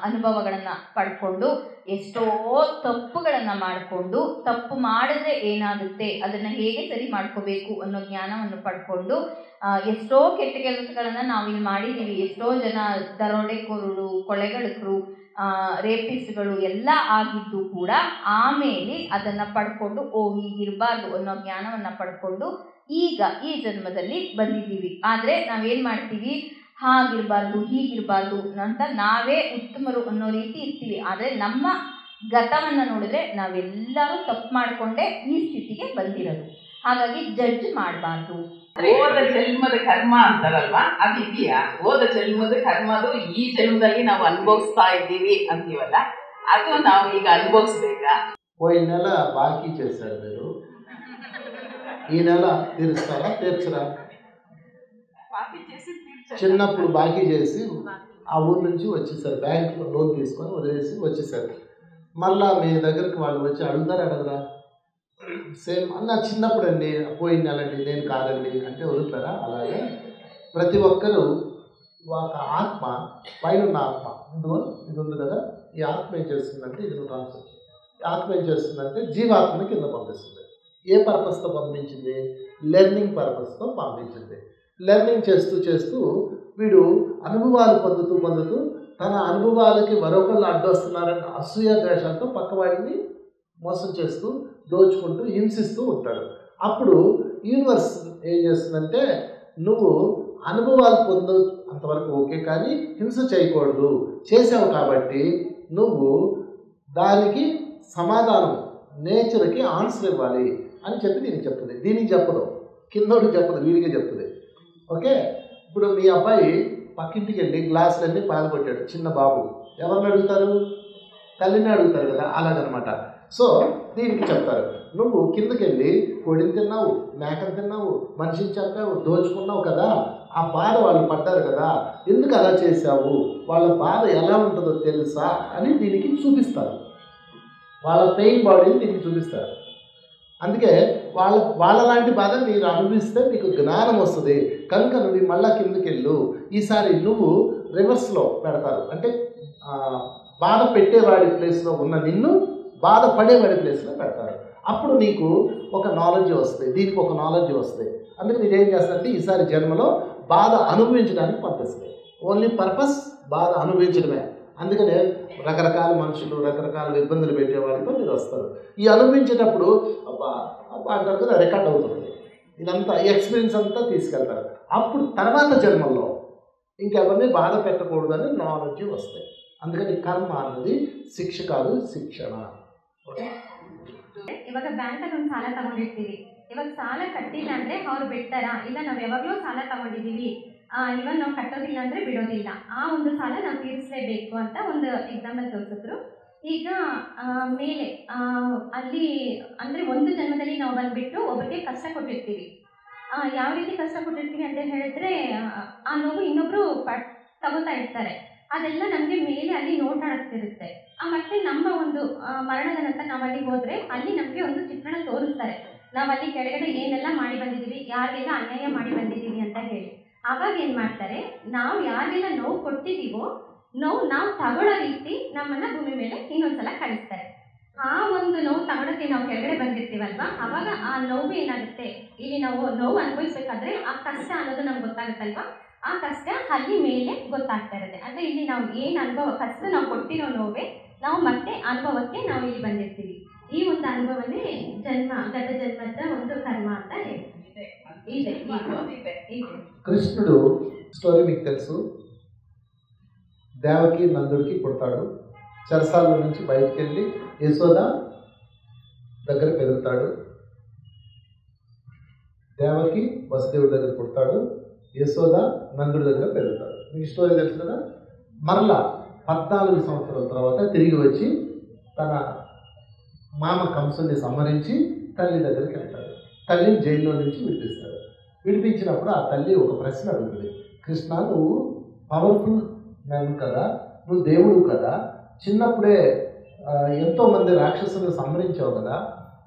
ಅನುಭವಗಳನ್ನ ಪಡ್ಕೊಂಡು ಎಷ್ಟೋ ತಪ್ಪುಗಳನ್ನ ಮಾಡಿಕೊಂಡು, ತಪ್ಪು ಮಾಡಿದ್ರೆ ಏನಾಗುತ್ತೆ ಅದನ್ನ ಹೇಗೆ ಸರಿ ಮಾಡ್ಕೋಬೇಕು ಅನ್ನೋ ಜ್ಞಾನವನ್ನು ಪಡ್ಕೊಂಡು ಎಷ್ಟೋ ಕೆಟ್ಟ ಕೆಲಸಗಳನ್ನ ನಾವಿಲ್ಲಿ ಮಾಡಿದ್ದೀವಿ. ಎಷ್ಟೋ ಜನ ದರೋಡೆಕೋರರು, ಕೊಲೆಗಡಕರು, ರೇಪಿಸ್ಟ್ಗಳು ಎಲ್ಲ ಆಗಿದ್ದು ಕೂಡ ಆಮೇಲೆ ಅದನ್ನ ಪಡ್ಕೊಂಡು ಹೀಗಿರಬಾರ್ದು ಅನ್ನೋ ಜ್ಞಾನವನ್ನ ಪಡ್ಕೊಂಡು ಈಗ ಈ ಜನ್ಮದಲ್ಲಿ ಬಂದಿದ್ದೀವಿ. ಆದರೆ ನಾವೇನು ಮಾಡ್ತೀವಿ, ಹಾಗಿರಬಾರ್ದು ಹೀಗಿರಬಾರ್ದು ಅಂತ ನಾವೇ ಉತ್ತಮರು ಅನ್ನೋ ರೀತಿ ಇರ್ತೀವಿ. ಆದರೆ ನಮ್ಮ ಗತವನ್ನು ನೋಡಿದ್ರೆ ನಾವೆಲ್ಲರೂ ತಪ್ಪು ಮಾಡಿಕೊಂಡೇ ಈ ಸ್ಥಿತಿಗೆ ಬಂದಿರೋದು. ಹಾಗಾಗಿ ಜಡ್ಜ್ ಮಾಡಬಾರ್ದು. ಹೋದ ಜನ್ಮದ ಕರ್ಮ ಅಂತಾರಲ್ವಾ, ಅದಿದೆಯಾ? ಹೋದ ಜನ್ಮದ ಕರ್ಮದು ಈ ಜನ್ಮದಲ್ಲಿ ನಾವು ಅನುಭವಿಸ್ತಾ ಇದ್ದೀವಿ ಅಂತೀವಲ್ಲ, ಅದು ನಾವು ಈಗ ಅನುಭವಿಸ್ಬೇಕಾ? పోయిన నెల బాకీ చేశారు మీరు, ఈ నెల తీరుస్తారా తీర్చరా? చిన్నప్పుడు బాకీ చేసి ఆ ఊరు నుంచి వచ్చేసారు, బ్యాంకులో లోన్ తీసుకొని వదిలేసి వచ్చేసారు. మళ్ళా మీ దగ్గరికి వాళ్ళు వచ్చి అడుగుతారా అడగరా? సేమ్ అన్న చిన్నప్పుడు అండి, పోయిన నెల అండి, నేను కాదండి అంటే వదులుతారా? అలాగే ప్రతి ఒక్కరూ ఒక ఆత్మ, పైన ఉన్న ఆత్మ ఇది ఉంది కదా, ఈ ఆత్మ ఏం చేస్తుందంటే, ఇది ట్రాన్స్ఫర్, ఆత్మ ఏం చేస్తుందంటే జీవాత్మని కింద పంపిస్తుంది. ఏ పర్పస్తో పంపించింది? లెర్నింగ్ పర్పస్తో పంపించింది. లెర్నింగ్ చేస్తూ చేస్తూ వీడు అనుభవాలు పొందుతూ పొందుతూ తన అనుభవాలకి మరొకళ్ళు అడ్డొస్తున్నారన్న అసూయ ద్వేషాలతో పక్కవాడిని మోసం చేస్తూ దోచుకుంటూ హింసిస్తూ ఉంటాడు. అప్పుడు యూనివర్స్ ఏం చేస్తుందంటే, నువ్వు అనుభవాలు పొందు అంతవరకు ఓకే, కానీ హింస చేయకూడదు, చేసావు కాబట్టి నువ్వు దానికి సమాధానం, నేచర్కి ఆన్సర్ ఇవ్వాలి అని చెప్పి దీనికి చెప్తుంది. దీనికి చెప్పదు, కిందోడికి చెప్పదు, వీడికే చెప్తుంది. ఓకే, ఇప్పుడు మీ అబ్బాయి పక్కింటికి వెళ్ళి గ్లాసులన్నీ పాల్గొట్టాడు, చిన్న బాబు. ఎవరిని అడుగుతారు? తల్లిని అడుగుతారు కదా, అలాగనమాట. సో దీనికి చెప్తారు, నువ్వు కిందకి వెళ్ళి కోడిని తిన్నావు, మేకను తిన్నావు, మనిషిని చంపావు, దోచుకున్నావు కదా, ఆ బాధ వాళ్ళు పడ్డారు కదా, ఎందుకు అలా చేశావు, వాళ్ళ బాధ ఎలా ఉంటుందో తెలుసా అని దీనికి చూపిస్తారు. వాళ్ళ పెయిన్ బాడీని దీనికి చూపిస్తారు. అందుకే వాళ్ళలాంటి బాధ మీరు అనుభవిస్తే మీకు జ్ఞానం వస్తుంది. కనుక నువ్వు మళ్ళా కిందకి వెళ్ళు, ఈసారి నువ్వు రివర్స్లో పెడతారు. అంటే బాధ పెట్టేవాడి ప్లేస్లో ఉన్న నిన్ను బాధపడేవాడి ప్లేస్లో పెడతారు. అప్పుడు నీకు ఒక నాలెడ్జ్ వస్తుంది, దీనికి ఒక నాలెడ్జ్ వస్తుంది. అందుకని ఇదేం చేస్తారంటే ఈసారి జన్మలో బాధ అనుభవించడానికి పంపిస్తుంది. ఓన్లీ పర్పస్ బాధ అనుభవించడమే. అందుకనే రకరకాల మనుషులు, రకరకాల ఇబ్బందులు పెట్టేవాడితో మీరు వస్తారు. ఈ అనుభవించేటప్పుడు అబ్బా అబ్బా అంటారు కదా, రికార్డ్ అవుతుంది. ఇదంతా ఎక్స్పీరియన్స్ అంతా తీసుకెళ్తారు. అప్పుడు తర్వాత జన్మల్లో ఇంకెవరిని బాధ పెట్టకూడదని నాలెడ్జ్ వస్తాయి. అందుకని కర్మ అన్నది శిక్ష కాదు, శిక్షణ. ಇವಾಗ ಬ್ಯಾಂಕಲ್ಲಿ ಒಂದು ಸಾಲ ತಗೊಂಡಿರ್ತೀವಿ. ಇವಾಗ ಸಾಲ ಕಟ್ಟಿಲ್ಲ ಅಂದ್ರೆ ಅವ್ರು ಬಿಡ್ತಾರಾ? ಇಲ್ಲ ನಾವು ಯಾವಾಗಲೂ ಸಾಲ ತಗೊಂಡಿದ್ದೀವಿ ಇವನ್ ನಾವು ಕಟ್ಟೋದಿಲ್ಲ ಅಂದರೆ ಬಿಡೋದಿಲ್ಲ, ಆ ಒಂದು ಸಾಲ ನಾವು ತೀರಿಸಲೇಬೇಕು ಅಂತ ಒಂದು ಎಕ್ಸಾಂಪಲ್ ತೋರಿಸಿದ್ರು. ಈಗ ಮೇಲೆ ಅಲ್ಲಿ ಅಂದರೆ ಒಂದು ಜನ್ಮದಲ್ಲಿ ನಾವು ಬಂದುಬಿಟ್ಟು ಒಬ್ಬರಿಗೆ ಕಷ್ಟ ಕೊಟ್ಟಿರ್ತೀವಿ. ಯಾವ ರೀತಿ ಕಷ್ಟ ಕೊಟ್ಟಿರ್ತೀವಿ ಅಂತ ಹೇಳಿದ್ರೆ ಆ ನೋವು ಇನ್ನೊಬ್ಬರು ತಗೋತಾ ಇರ್ತಾರೆ. ಅದೆಲ್ಲ ನಮಗೆ ಮೇಲೆ ಅಲ್ಲಿ ನೋಟಾಡ್ತಿರುತ್ತೆ. ಮತ್ತು ನಮ್ಮ ಒಂದು ಮರಣದ ನಂತರ ನಾವು ಅಲ್ಲಿಗೆ ಹೋದರೆ ಅಲ್ಲಿ ನಮಗೆ ಒಂದು ಚಿತ್ರಣ ತೋರಿಸ್ತಾರೆ, ನಾವು ಅಲ್ಲಿ ಕೆಳಗಡೆ ಏನೆಲ್ಲ ಮಾಡಿ ಬಂದಿದ್ದೀವಿ, ಯಾರಿಗೆಲ್ಲ ಅನ್ಯಾಯ ಮಾಡಿ ಬಂದಿದ್ದೀವಿ ಅಂತ ಹೇಳಿ. ಆವಾಗ ಏನು ಮಾಡ್ತಾರೆ, ನಾವು ಯಾರಿಗೆಲ್ಲ ನೋವು ಕೊಟ್ಟಿದ್ದೀವೋ ನಾವು ತಗೊಳ್ಳೋ ರೀತಿ ನಮ್ಮನ್ನು ಭೂಮಿ ಮೇಲೆ ಇನ್ನೊಂದ್ಸಲ ಕಳಿಸ್ತಾರೆ. ಆ ಒಂದು ನೋವು ತಗೊಳ್ಳೋಕ್ಕೆ ನಾವು ಕೆಳಗಡೆ ಬಂದಿರ್ತೀವಲ್ವ, ಆವಾಗ ಆ ನೋವು ಏನಾಗುತ್ತೆ, ಇಲ್ಲಿ ನಾವು ನೋವು ಅನುಭವಿಸ್ಬೇಕಾದ್ರೆ ಆ ಕಷ್ಟ ಅನ್ನೋದು ನಮ್ಗೆ ಗೊತ್ತಾಗುತ್ತಲ್ವ, ಆ ಕಷ್ಟ ಅಲ್ಲಿ ಮೇಲೆ ಗೊತ್ತಾಗ್ತಾ ಇರುತ್ತೆ. ಅಂದರೆ ಇಲ್ಲಿ ನಾವು ಏನು ಅನುಭವ ಫಸ್ಟ್ ನಾವು ಕೊಟ್ಟಿರೋ ನೋವೇ ನಾವು ಮತ್ತೆ ಅನುಭವಕ್ಕೆ ನಾವು ಇಲ್ಲಿ ಬಂದಿರ್ತೀವಿ. ಈ ಒಂದು ಅನುಭವನೇ ಗತ ಜನ್ಮದ ಒಂದು ಕರ್ಮ ಅಂತ ಹೇಳ್ತೀವಿ. కృష్ణుడు స్టోరీ మీకు తెలుసు. దేవకి నందుడికి పుడతాడు. చెరసాల నుంచి బయటికి వెళ్ళి యశోద దగ్గర పెరుగుతాడు. దేవకి వసుదేవుడి దగ్గర పుడతాడు. యశోద నందుడి దగ్గర పెరుగుతాడు. మీకు స్టోరీ తెలుసు కదా. మరలా 14 సంవత్సరాల తర్వాత తిరిగి వచ్చి తన మామ కంసుని సంహరించి తల్లి దగ్గరికి వెళ్తాడు. తల్లిని జైల్లో నుంచి విడిపిస్తాడు. విడిపించినప్పుడు ఆ తల్లి ఒక ప్రశ్న అడుగుతుంది, కృష్ణ నువ్వు పవర్ఫుల్ మ్యాన్ కదా, నువ్వు దేవుడు కదా, చిన్నప్పుడే ఎంతోమంది రాక్షసులను సంహరించావు కదా,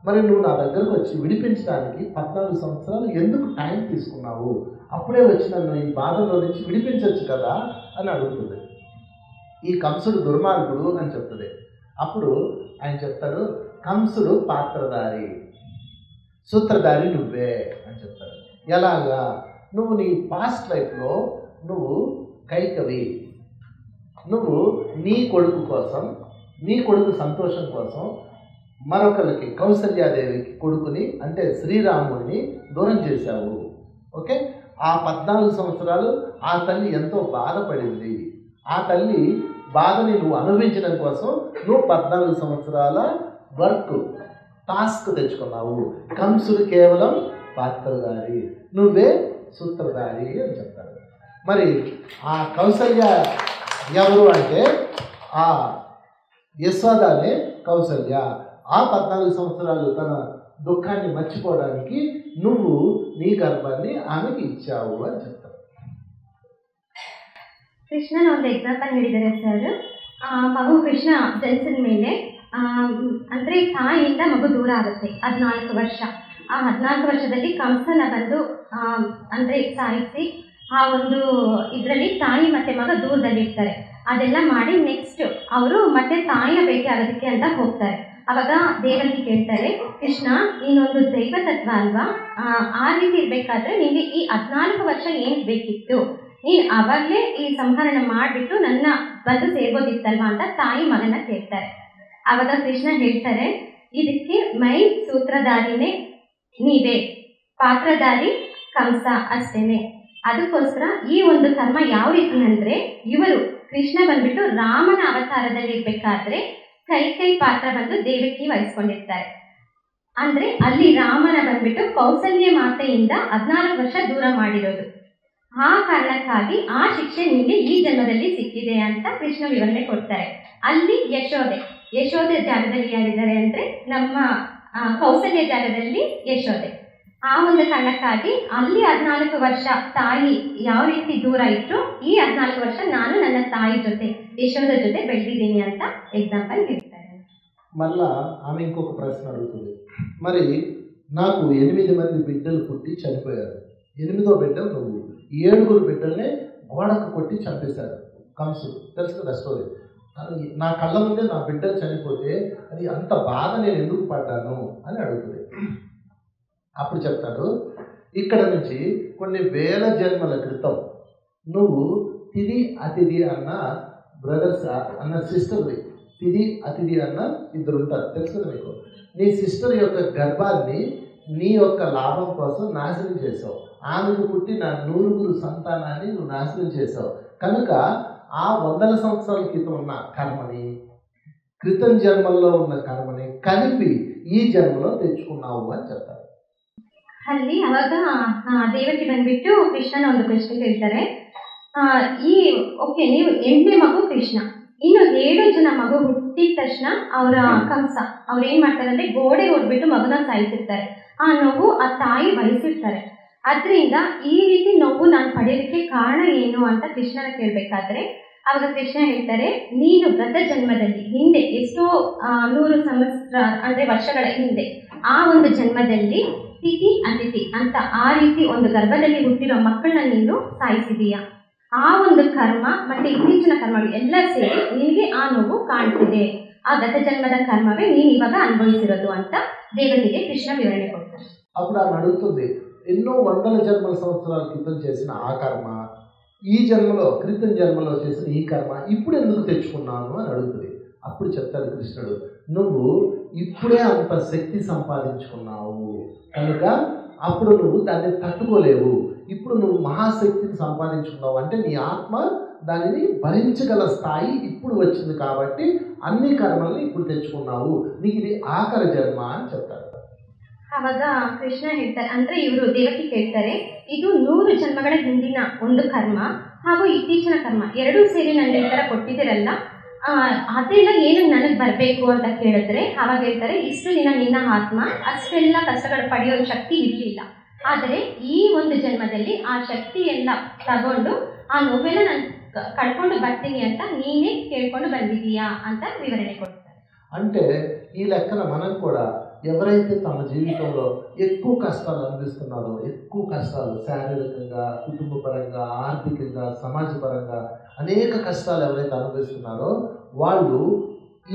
మరి నువ్వు నా దగ్గరకు వచ్చి విడిపించడానికి 14 సంవత్సరాలు ఎందుకు టైం తీసుకున్నావు, అప్పుడే వచ్చి నన్ను ఈ బాధలో నుంచి విడిపించవచ్చు కదా అని అడుగుతుంది. ఈ కంసుడు దుర్మార్గుడు అని చెప్తుంది. అప్పుడు ఆయన చెప్తాడు, కంసుడు పాత్రధారి, సూత్రధారి నువ్వే అని చెప్తాడు. ఎలాగా, నువ్వు నీ పాస్ట్ లైఫ్లో నువ్వు కైకవి, నువ్వు నీ కొడుకు కోసం, నీ కొడుకు సంతోషం కోసం మరొకరికి కౌసల్యాదేవికి కొడుకుని అంటే శ్రీరాముడిని దూరం చేశావు. ఓకే, ఆ 14 సంవత్సరాలు ఆ తల్లి ఎంతో బాధపడింది. ఆ తల్లి బాధని నువ్వు అనుభవించడం కోసం నువ్వు 14 సంవత్సరాల వర్క్ టాస్క్ తెచ్చుకున్నావు. కంసుడు కేవలం పాత్రధారి, నువ్వే సూత్రధారి అని చెప్తాడు. మరి ఆ కౌసల్య ఎవరు అంటే ఆ యశోదానే కౌసల్య. ఆ 14 సంవత్సరాలు తన దుఃఖాన్ని మర్చిపోవడానికి నువ్వు నీ గర్భాన్ని ఆమెకి ఇచ్చావు అని చెప్తాడు. ಕೃಷ್ಣನ ಒಂದು ಎಕ್ಸಾಂಪಲ್ ಹೇಳಿದ್ದಾರೆ ಸರ್. ಮಗು ಕೃಷ್ಣ ಜನಿಸಿದ ಮೇಲೆ ಅಂದರೆ ತಾಯಿಯಿಂದ ಮಗು ದೂರ ಆಗುತ್ತೆ 14 ವರ್ಷ. ಆ 14 ವರ್ಷದಲ್ಲಿ ಕಂಸನ ಬಂದು ಅಂದರೆ ಸಾಯಿಸಿ ಆ ಒಂದು ಇದರಲ್ಲಿ ತಾಯಿ ಮತ್ತು ಮಗ ದೂರದಲ್ಲಿರ್ತಾರೆ. ಅದೆಲ್ಲ ಮಾಡಿ ನೆಕ್ಸ್ಟ್ ಅವರು ಮತ್ತೆ ತಾಯಿನ ಭೇಟಿ ಆಗೋದಕ್ಕೆ ಅಂತ ಹೋಗ್ತಾರೆ. ಆವಾಗ ದೇವರಿಗೆ ಕೇಳ್ತಾರೆ, ಕೃಷ್ಣ ನೀನೊಂದು ದೈವ ತತ್ವ ಅಲ್ವಾ, ಆ ರೀತಿ ಇರಬೇಕಾದ್ರೆ ನಿಮಗೆ ಈ 14 ವರ್ಷ ಏನು ಬೇಕಿತ್ತು, ನೀನು ಆವಾಗಲೇ ಈ ಸಂಹರಣ ಮಾಡಿಬಿಟ್ಟು ನನ್ನ ಬಂದು ಸೇರ್ಬೋದಿತ್ತಲ್ವಾ ಅಂತ ತಾಯಿ ಮಗನ ಕೇಳ್ತಾರೆ. ಆವಾಗ ಕೃಷ್ಣ ಹೇಳ್ತಾರೆ, ಇದಕ್ಕೆ ಮೈನ್ ಸೂತ್ರಧಾರಿನೇ ನೀವೇ, ಪಾತ್ರಧಾರಿ ಕಂಸ ಅಷ್ಟೇನೆ. ಅದಕ್ಕೋಸ್ಕರ ಈ ಒಂದು ಕರ್ಮ ಯಾವ ರೀತಿ ಅಂದರೆ, ಇವರು ಕೃಷ್ಣ ಬಂದ್ಬಿಟ್ಟು ರಾಮನ ಅವತಾರದಲ್ಲಿ ಇರಬೇಕಾದ್ರೆ ಕೈ ಪಾತ್ರ ಬಂದು ದೇವಕಿ ವಹಿಸ್ಕೊಂಡಿರ್ತಾರೆ. ಅಂದರೆ ಅಲ್ಲಿ ರಾಮನ ಬಂದ್ಬಿಟ್ಟು ಕೌಸಲ್ಯ ಮಾತೆಯಿಂದ 14 ವರ್ಷ ದೂರ ಮಾಡಿರೋದು. ಆ ಕಾರಣಕ್ಕಾಗಿ ಆ ಶಿಕ್ಷೆ ನಿಮಗೆ ಈ ಜನ್ಮದಲ್ಲಿ ಸಿಕ್ಕಿದೆ ಅಂತ ಕೃಷ್ಣ ವಿವರಣೆ ಕೊಡ್ತಾರೆ. ಅಲ್ಲಿ ಯಶೋದೆ ಜಾಗದಲ್ಲಿ ಯಾರಿದ್ದಾರೆ ಅಂದರೆ ನಮ್ಮ ಕೌಸಲ್ಯ ಜಾಗದಲ್ಲಿ ಯಶೋದೆ. ಆ ಒಂದು ಕಾರಣಕ್ಕಾಗಿ ಅಲ್ಲಿ 14 ವರ್ಷ ತಾಯಿ ಯಾವ ರೀತಿ ದೂರ ಇತ್ತು, ಈ 14 ವರ್ಷ ನಾನು ನನ್ನ ತಾಯಿ ಜೊತೆ ಯಶೋದ జೊತೆ ಬೆಳೆದಿದ್ದೀನಿ ಅಂತ ఎగ్జాంపుల్ ಹೇಳ್ತಾರೆ. మళ్ళా ఆమె ఇంకొక ప్రశ్న అడుగుతుంది, మరి నాకు 8 మంది బిడ్డలు పుట్టి చనిపోయారు, 8వ బిడ్డ నువ్వు, 7 బిడ్డల్ని గోడకు కొట్టి చంపేశారు కంసుడు. తెలుసు కదా స్టోరీ. నా కళ్ళ ముందే నా బిడ్డలు చనిపోతే అది అంత బాధ నేను ఎందుకు పడ్డాను అని అడుగుతుంది. అప్పుడు చెప్తాడు, ఇక్కడ నుంచి కొన్ని వేల జన్మల క్రితం నువ్వు తిది అతిథి అన్న బ్రదర్స్ అన్న సిస్టర్వి, తిది అతిథి అన్న 2 ఉంటారు. తెలుసు కదా మీకు. నీ సిస్టర్ యొక్క గర్భాన్ని నీ యొక్క లాభం కోసం నాశనం చేసావు. ఆమెకు పుట్టిన 9 సంతానాన్ని నువ్వు నాశనం చేసావు. కనుక ఆ 100 సంవత్సరాల క్రితం ఉన్న కర్మని, క్రితం జన్మల్లో ఉన్న కర్మని కలిపి ఈ జన్మలో తెచ్చుకున్నావు అని చెప్తారు. ಅಲ್ಲಿ ಅವಾಗ ದೇವಕಿ ಬಂದ್ಬಿಟ್ಟು ಕೃಷ್ಣನ ಒಂದು ಪ್ರಶ್ನೆ ಕೇಳ್ತಾರೆ. ಓಕೆ, ನೀವು 8ನೇ ಮಗು ಕೃಷ್ಣ, ಇನ್ನು 7 ಜನ ಮಗು ಹುಟ್ಟಿದ ತಕ್ಷಣ ಅವರ ಕಂಸ ಅವ್ರು ಏನ್ ಮಾಡ್ತಾರೆ ಅಂದ್ರೆ ಗೋಡೆ ಹೊಡ್ಬಿಟ್ಟು ಮಗುನ ಸಾಯಿಸಿರ್ತಾರೆ. ಆ ನೋವು ಆ ತಾಯಿ ವಹಿಸಿರ್ತಾರೆ. ಅದರಿಂದ ಈ ರೀತಿ ನೋವು ನಾನು ಪಡೆಯೋದಕ್ಕೆ ಕಾರಣ ಏನು ಅಂತ ಕೃಷ್ಣನ ಕೇಳಬೇಕಾದ್ರೆ ಆವಾಗ ಕೃಷ್ಣ ಹೇಳ್ತಾರೆ, ನೀನು ಗತ ಜನ್ಮದಲ್ಲಿ ಹಿಂದೆ ಎಷ್ಟೋ 100 ಸಂವತ್ಸರ ಅಂದ್ರೆ ವರ್ಷಗಳ ಹಿಂದೆ ಆ ಒಂದು ಜನ್ಮದಲ್ಲಿ ತಿಥಿ ಅತಿಥಿ ಅಂತ ಆ ರೀತಿ ಒಂದು ಗರ್ಭದಲ್ಲಿ ಹುಟ್ಟಿರೋ ಮಕ್ಕಳನ್ನ ನೀನು ಸಾಯಿಸಿದೀಯಾ. ಆ ಒಂದು ಕರ್ಮ ಮತ್ತೆ ಇತ್ತೀಚಿನ ಕರ್ಮಗಳು ಎಲ್ಲ ಸೇರಿ ನಿನಗೆ ಆ ನೋವು ಕಾಣ್ತಿದೆ. ఆ గత జన్మద కర్మవే నేను ఇవాగ అనుభవించిరదు ಅಂತ దేవతకి కృష్ణ వివరణ కొడతారు. అప్పుడు ఆమె అడుగుతుంది, ఎన్నో వందల జన్మల సంవత్సరాల క్రితం చేసిన ఆ కర్మ, ఈ జన్మలో క్రితం జన్మలో చేసిన ఈ కర్మ ఇప్పుడు ఎందుకు తెచ్చుకున్నాను అని అడుగుతుంది. అప్పుడు చెప్తాడు కృష్ణుడు, నువ్వు ఇప్పుడే అంత శక్తి సంపాదించుకున్నావు కనుక అప్పుడు నువ్వు దాన్ని తట్టుకోలేవు. ఇప్పుడు నువ్వు మహాశక్తిని సంపాదించుకున్నావు అంటే నీ ఆత్మ దానిని భరించగల స్థాయి ఇప్పుడు వచ్చింది కాబట్టి అన్ని కర్మల్ని ఇప్పుడు తెచ్చుకున్నావు, నీకు ఇది ఆఖరి జన్మ అని చెప్తారు. ಅವಾಗ ಕೃಷ್ಣ ಹೇಳ್ತಾರೆ, ಅಂದ್ರೆ ಇವರು ದೇವಕಿ ಕೇಳ್ತಾರೆ, ಇದು 100 ಜನ್ಮಗಳ ಹಿಂದಿನ ಒಂದು ಕರ್ಮ ಹಾಗೂ ಇತ್ತೀಚಿನ ಕರ್ಮ ಎರಡೂ ಸೇರಿ ನನಗೆ ಈ ಥರ ಕೊಟ್ಟಿದ್ದೀರಲ್ಲ, ಅದೆಲ್ಲ ಏನು ನನಗೆ ಬರಬೇಕು ಅಂತ ಕೇಳಿದ್ರೆ ಅವಾಗ ಹೇಳ್ತಾರೆ, ಇಷ್ಟು ದಿನ ನಿನ್ನ ಆತ್ಮ ಅಷ್ಟೆಲ್ಲ ಕಷ್ಟಗಳು ಪಡೆಯೋ ಶಕ್ತಿ ಇರಲಿಲ್ಲ, ಆದರೆ ಈ ಒಂದು ಜನ್ಮದಲ್ಲಿ ಆ ಶಕ್ತಿಯೆಲ್ಲ ತಗೊಂಡು ಆ ನೋವೆಲ್ಲ ನಾನು ಕಳ್ಕೊಂಡು ಬರ್ತೀನಿ ಅಂತ ನೀನೇ ಕೇಳ್ಕೊಂಡು ಬಂದಿದೀಯಾ ಅಂತ ವಿವರಣೆ ಕೊಡ್ತಾರೆ. అంటే ఈ లెక్కన మనం కూడా ఎవరైతే తమ జీవితంలో ఎక్కువ కష్టాలు అనుభవిస్తున్నారో, ఎక్కువ కష్టాలు శారీరకంగా, కుటుంబపరంగా, ఆర్థికంగా, సమాజపరంగా అనేక కష్టాలు ఎవరైతే అనుభవిస్తున్నారో వాళ్ళు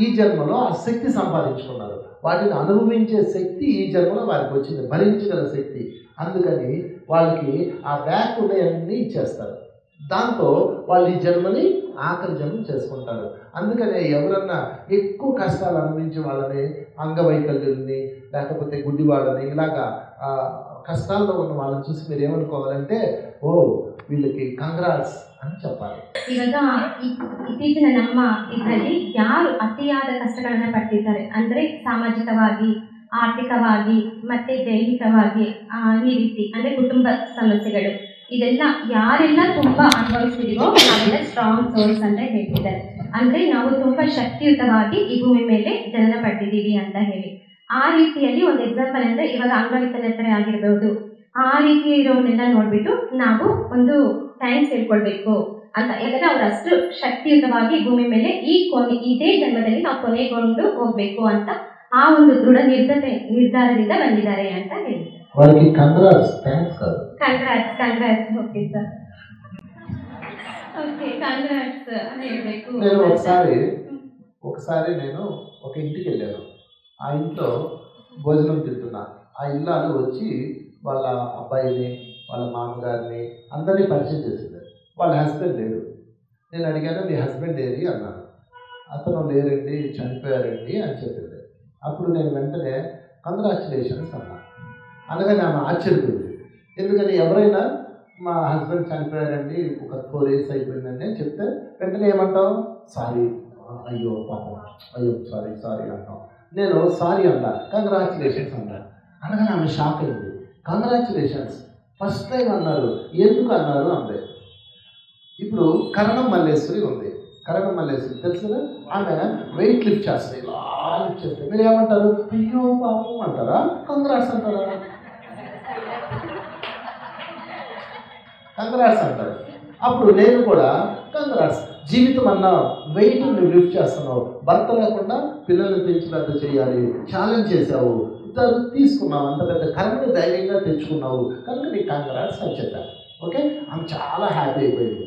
ఈ జన్మలో ఆ శక్తి సంపాదించుకున్నారు. వాటిని అనుభవించే శక్తి ఈ జన్మలో వారికి వచ్చింది, భరించగల శక్తి. అందుకని వాళ్ళకి ఆ బ్యాక్ ఉన్నాయన్నీ ఇచ్చేస్తారు. దాంతో వాళ్ళు ఈ జన్మని ఆఖరి జన్మ చేసుకుంటారు. అందుకనే ఎవరన్నా ఎక్కువ కష్టాలు అనుభవించే వాళ్ళని, అంగవైకల్యుల్ని, లేకపోతే గుడ్డివాళ్ళని, ఇలాగా కష్టాల్లో ఉన్న వాళ్ళని చూసి మీరు ఏమనుకోవాలంటే, ఓ వీళ్ళకి కంగ్రాట్స్ అని చెప్పాలి. ಇವಾಗ ಇತ್ತೀಚಿನ ನಮ್ಮ ಇದರಲ್ಲಿ ಯಾರು ಅತಿಯಾದ ಕಷ್ಟಗಳನ್ನು ಪಟ್ಟಿದ್ದಾರೆ ಅಂದರೆ ಸಾಮಾಜಿಕವಾಗಿ, ಆರ್ಥಿಕವಾಗಿ ಮತ್ತೆ ದೈಹಿಕವಾಗಿ ಈ ರೀತಿ ಅಂದರೆ ಕುಟುಂಬ ಸಮಸ್ಯೆಗಳು ಇದೆಲ್ಲ ಯಾರೆಲ್ಲ ತುಂಬಾ ಅನುಭವಿಸ್ತಿದೀವೋ ನಾವೆಲ್ಲ ಸ್ಟ್ರಾಂಗ್ ಸೋಲ್ಸ್ ಅಂತ ಹೇಳ್ತಿದ್ದಾರೆ. ಅಂದ್ರೆ ನಾವು ತುಂಬಾ ಶಕ್ತಿಯುತವಾಗಿ ಈ ಭೂಮಿ ಮೇಲೆ ಜನನ ಪಡೆದಿದ್ದೀವಿ ಅಂತ ಹೇಳಿ. ಆ ರೀತಿಯಲ್ಲಿ ಒಂದು ಎಕ್ಸಾಂಪಲ್ ಅಂದ್ರೆ ಇವಾಗ ಅಂಗವಿಕಲತೆ ಆಗಿರ್ಬೋದು, ಆ ರೀತಿ ಇರೋನೆಲ್ಲ ನೋಡ್ಬಿಟ್ಟು ನಾವು ಒಂದು ಥ್ಯಾಂಕ್ಸ್ ಹೇಳ್ಕೊಳ್ಬೇಕು ಅಂತ. ಯಾಕಂದ್ರೆ ಅವ್ರು ಅಷ್ಟು ಶಕ್ತಿಯುತವಾಗಿ ಭೂಮಿ ಮೇಲೆ ಇದೇ ಜನ್ಮದಲ್ಲಿ ನಾವು ಕೊನೆಗೊಂಡು ಹೋಗ್ಬೇಕು ಅಂತ ಆ ಒಂದು ದೃಢ ನಿರ್ಧಾರದಿಂದ ಬಂದಿದ್ದಾರೆ ಅಂತ ಹೇಳಿದ್ದಾರೆ. వాళ్ళకి కంగ్రాట్స్, థ్యాంక్స్ కాదు, congrats. Okay sir, okay congrats అని ಹೇಳಬೇಕು. నేను ఒకసారి నేను ఒక ఇంటికి వెళ్ళాను. ఆ ఇంట్లో భోజనం తింటున్నా. ఆ ఇల్లాలు వచ్చి వాళ్ళ అబ్బాయిని, వాళ్ళ మామగారిని అందరినీ పరిచయం చేసింది. వాళ్ళ హస్బెండ్ లేడు. నేను అడిగాను, మీ హస్బెండ్ ఏది అన్నాను. అతను లేరండి, చనిపోయారండి అని చెప్పింది. అప్పుడు నేను వెంటనే కంగ్రాచులేషన్స్ అన్నా. అనగానే ఆమె ఆశ్చర్యపోయింది. ఎందుకని ఎవరైనా మా హస్బెండ్ చనిపోయారండి, ఒక 4 years అయిపోయిందండి అని చెప్తే వెంటనే ఏమంటావు, సారీ, అయ్యో పాపం, అయ్యో సారీ అంటాం. నేను సారీ అన్నా, కంగ్రాచులేషన్స్ అన్నా. అనగానే ఆమె షాక్ అయింది. కంగ్రాచులేషన్స్ ఫస్ట్ టైం అన్నారు, ఎందుకు అన్నారు అందే. ఇప్పుడు కరణం మల్లేశ్వరి ఉంది. కరణం మల్లేశ్వరి తెలుసు కదా, ఆమె వెయిట్ లిఫ్ట్ చేస్తుంది. ఇలా లిఫ్ట్ చేస్తే మీరు ఏమంటారు, అయ్యో పాపం అంటారా, కంగ్రాట్స్ అంటారా? కంగ్రాట్స్ అంటారు. అప్పుడు నేను కూడా కంగ్రాట్స్, జీవితం అన్న వెయిట్ నువ్వు లిఫ్ట్ చేస్తున్నావు, భర్త లేకుండా పిల్లల్ని పెంచి పెద్ద చేయాలి, ఛాలెంజ్ చేసావు, తీసుకున్నావు, అంత పెద్ద కర్మని ధైర్యంగా తెచ్చుకున్నావు కనుక నీకు కంగ్రాట్స్ అని చెప్పాను. ఓకే, ఆమె చాలా హ్యాపీ అయిపోయింది.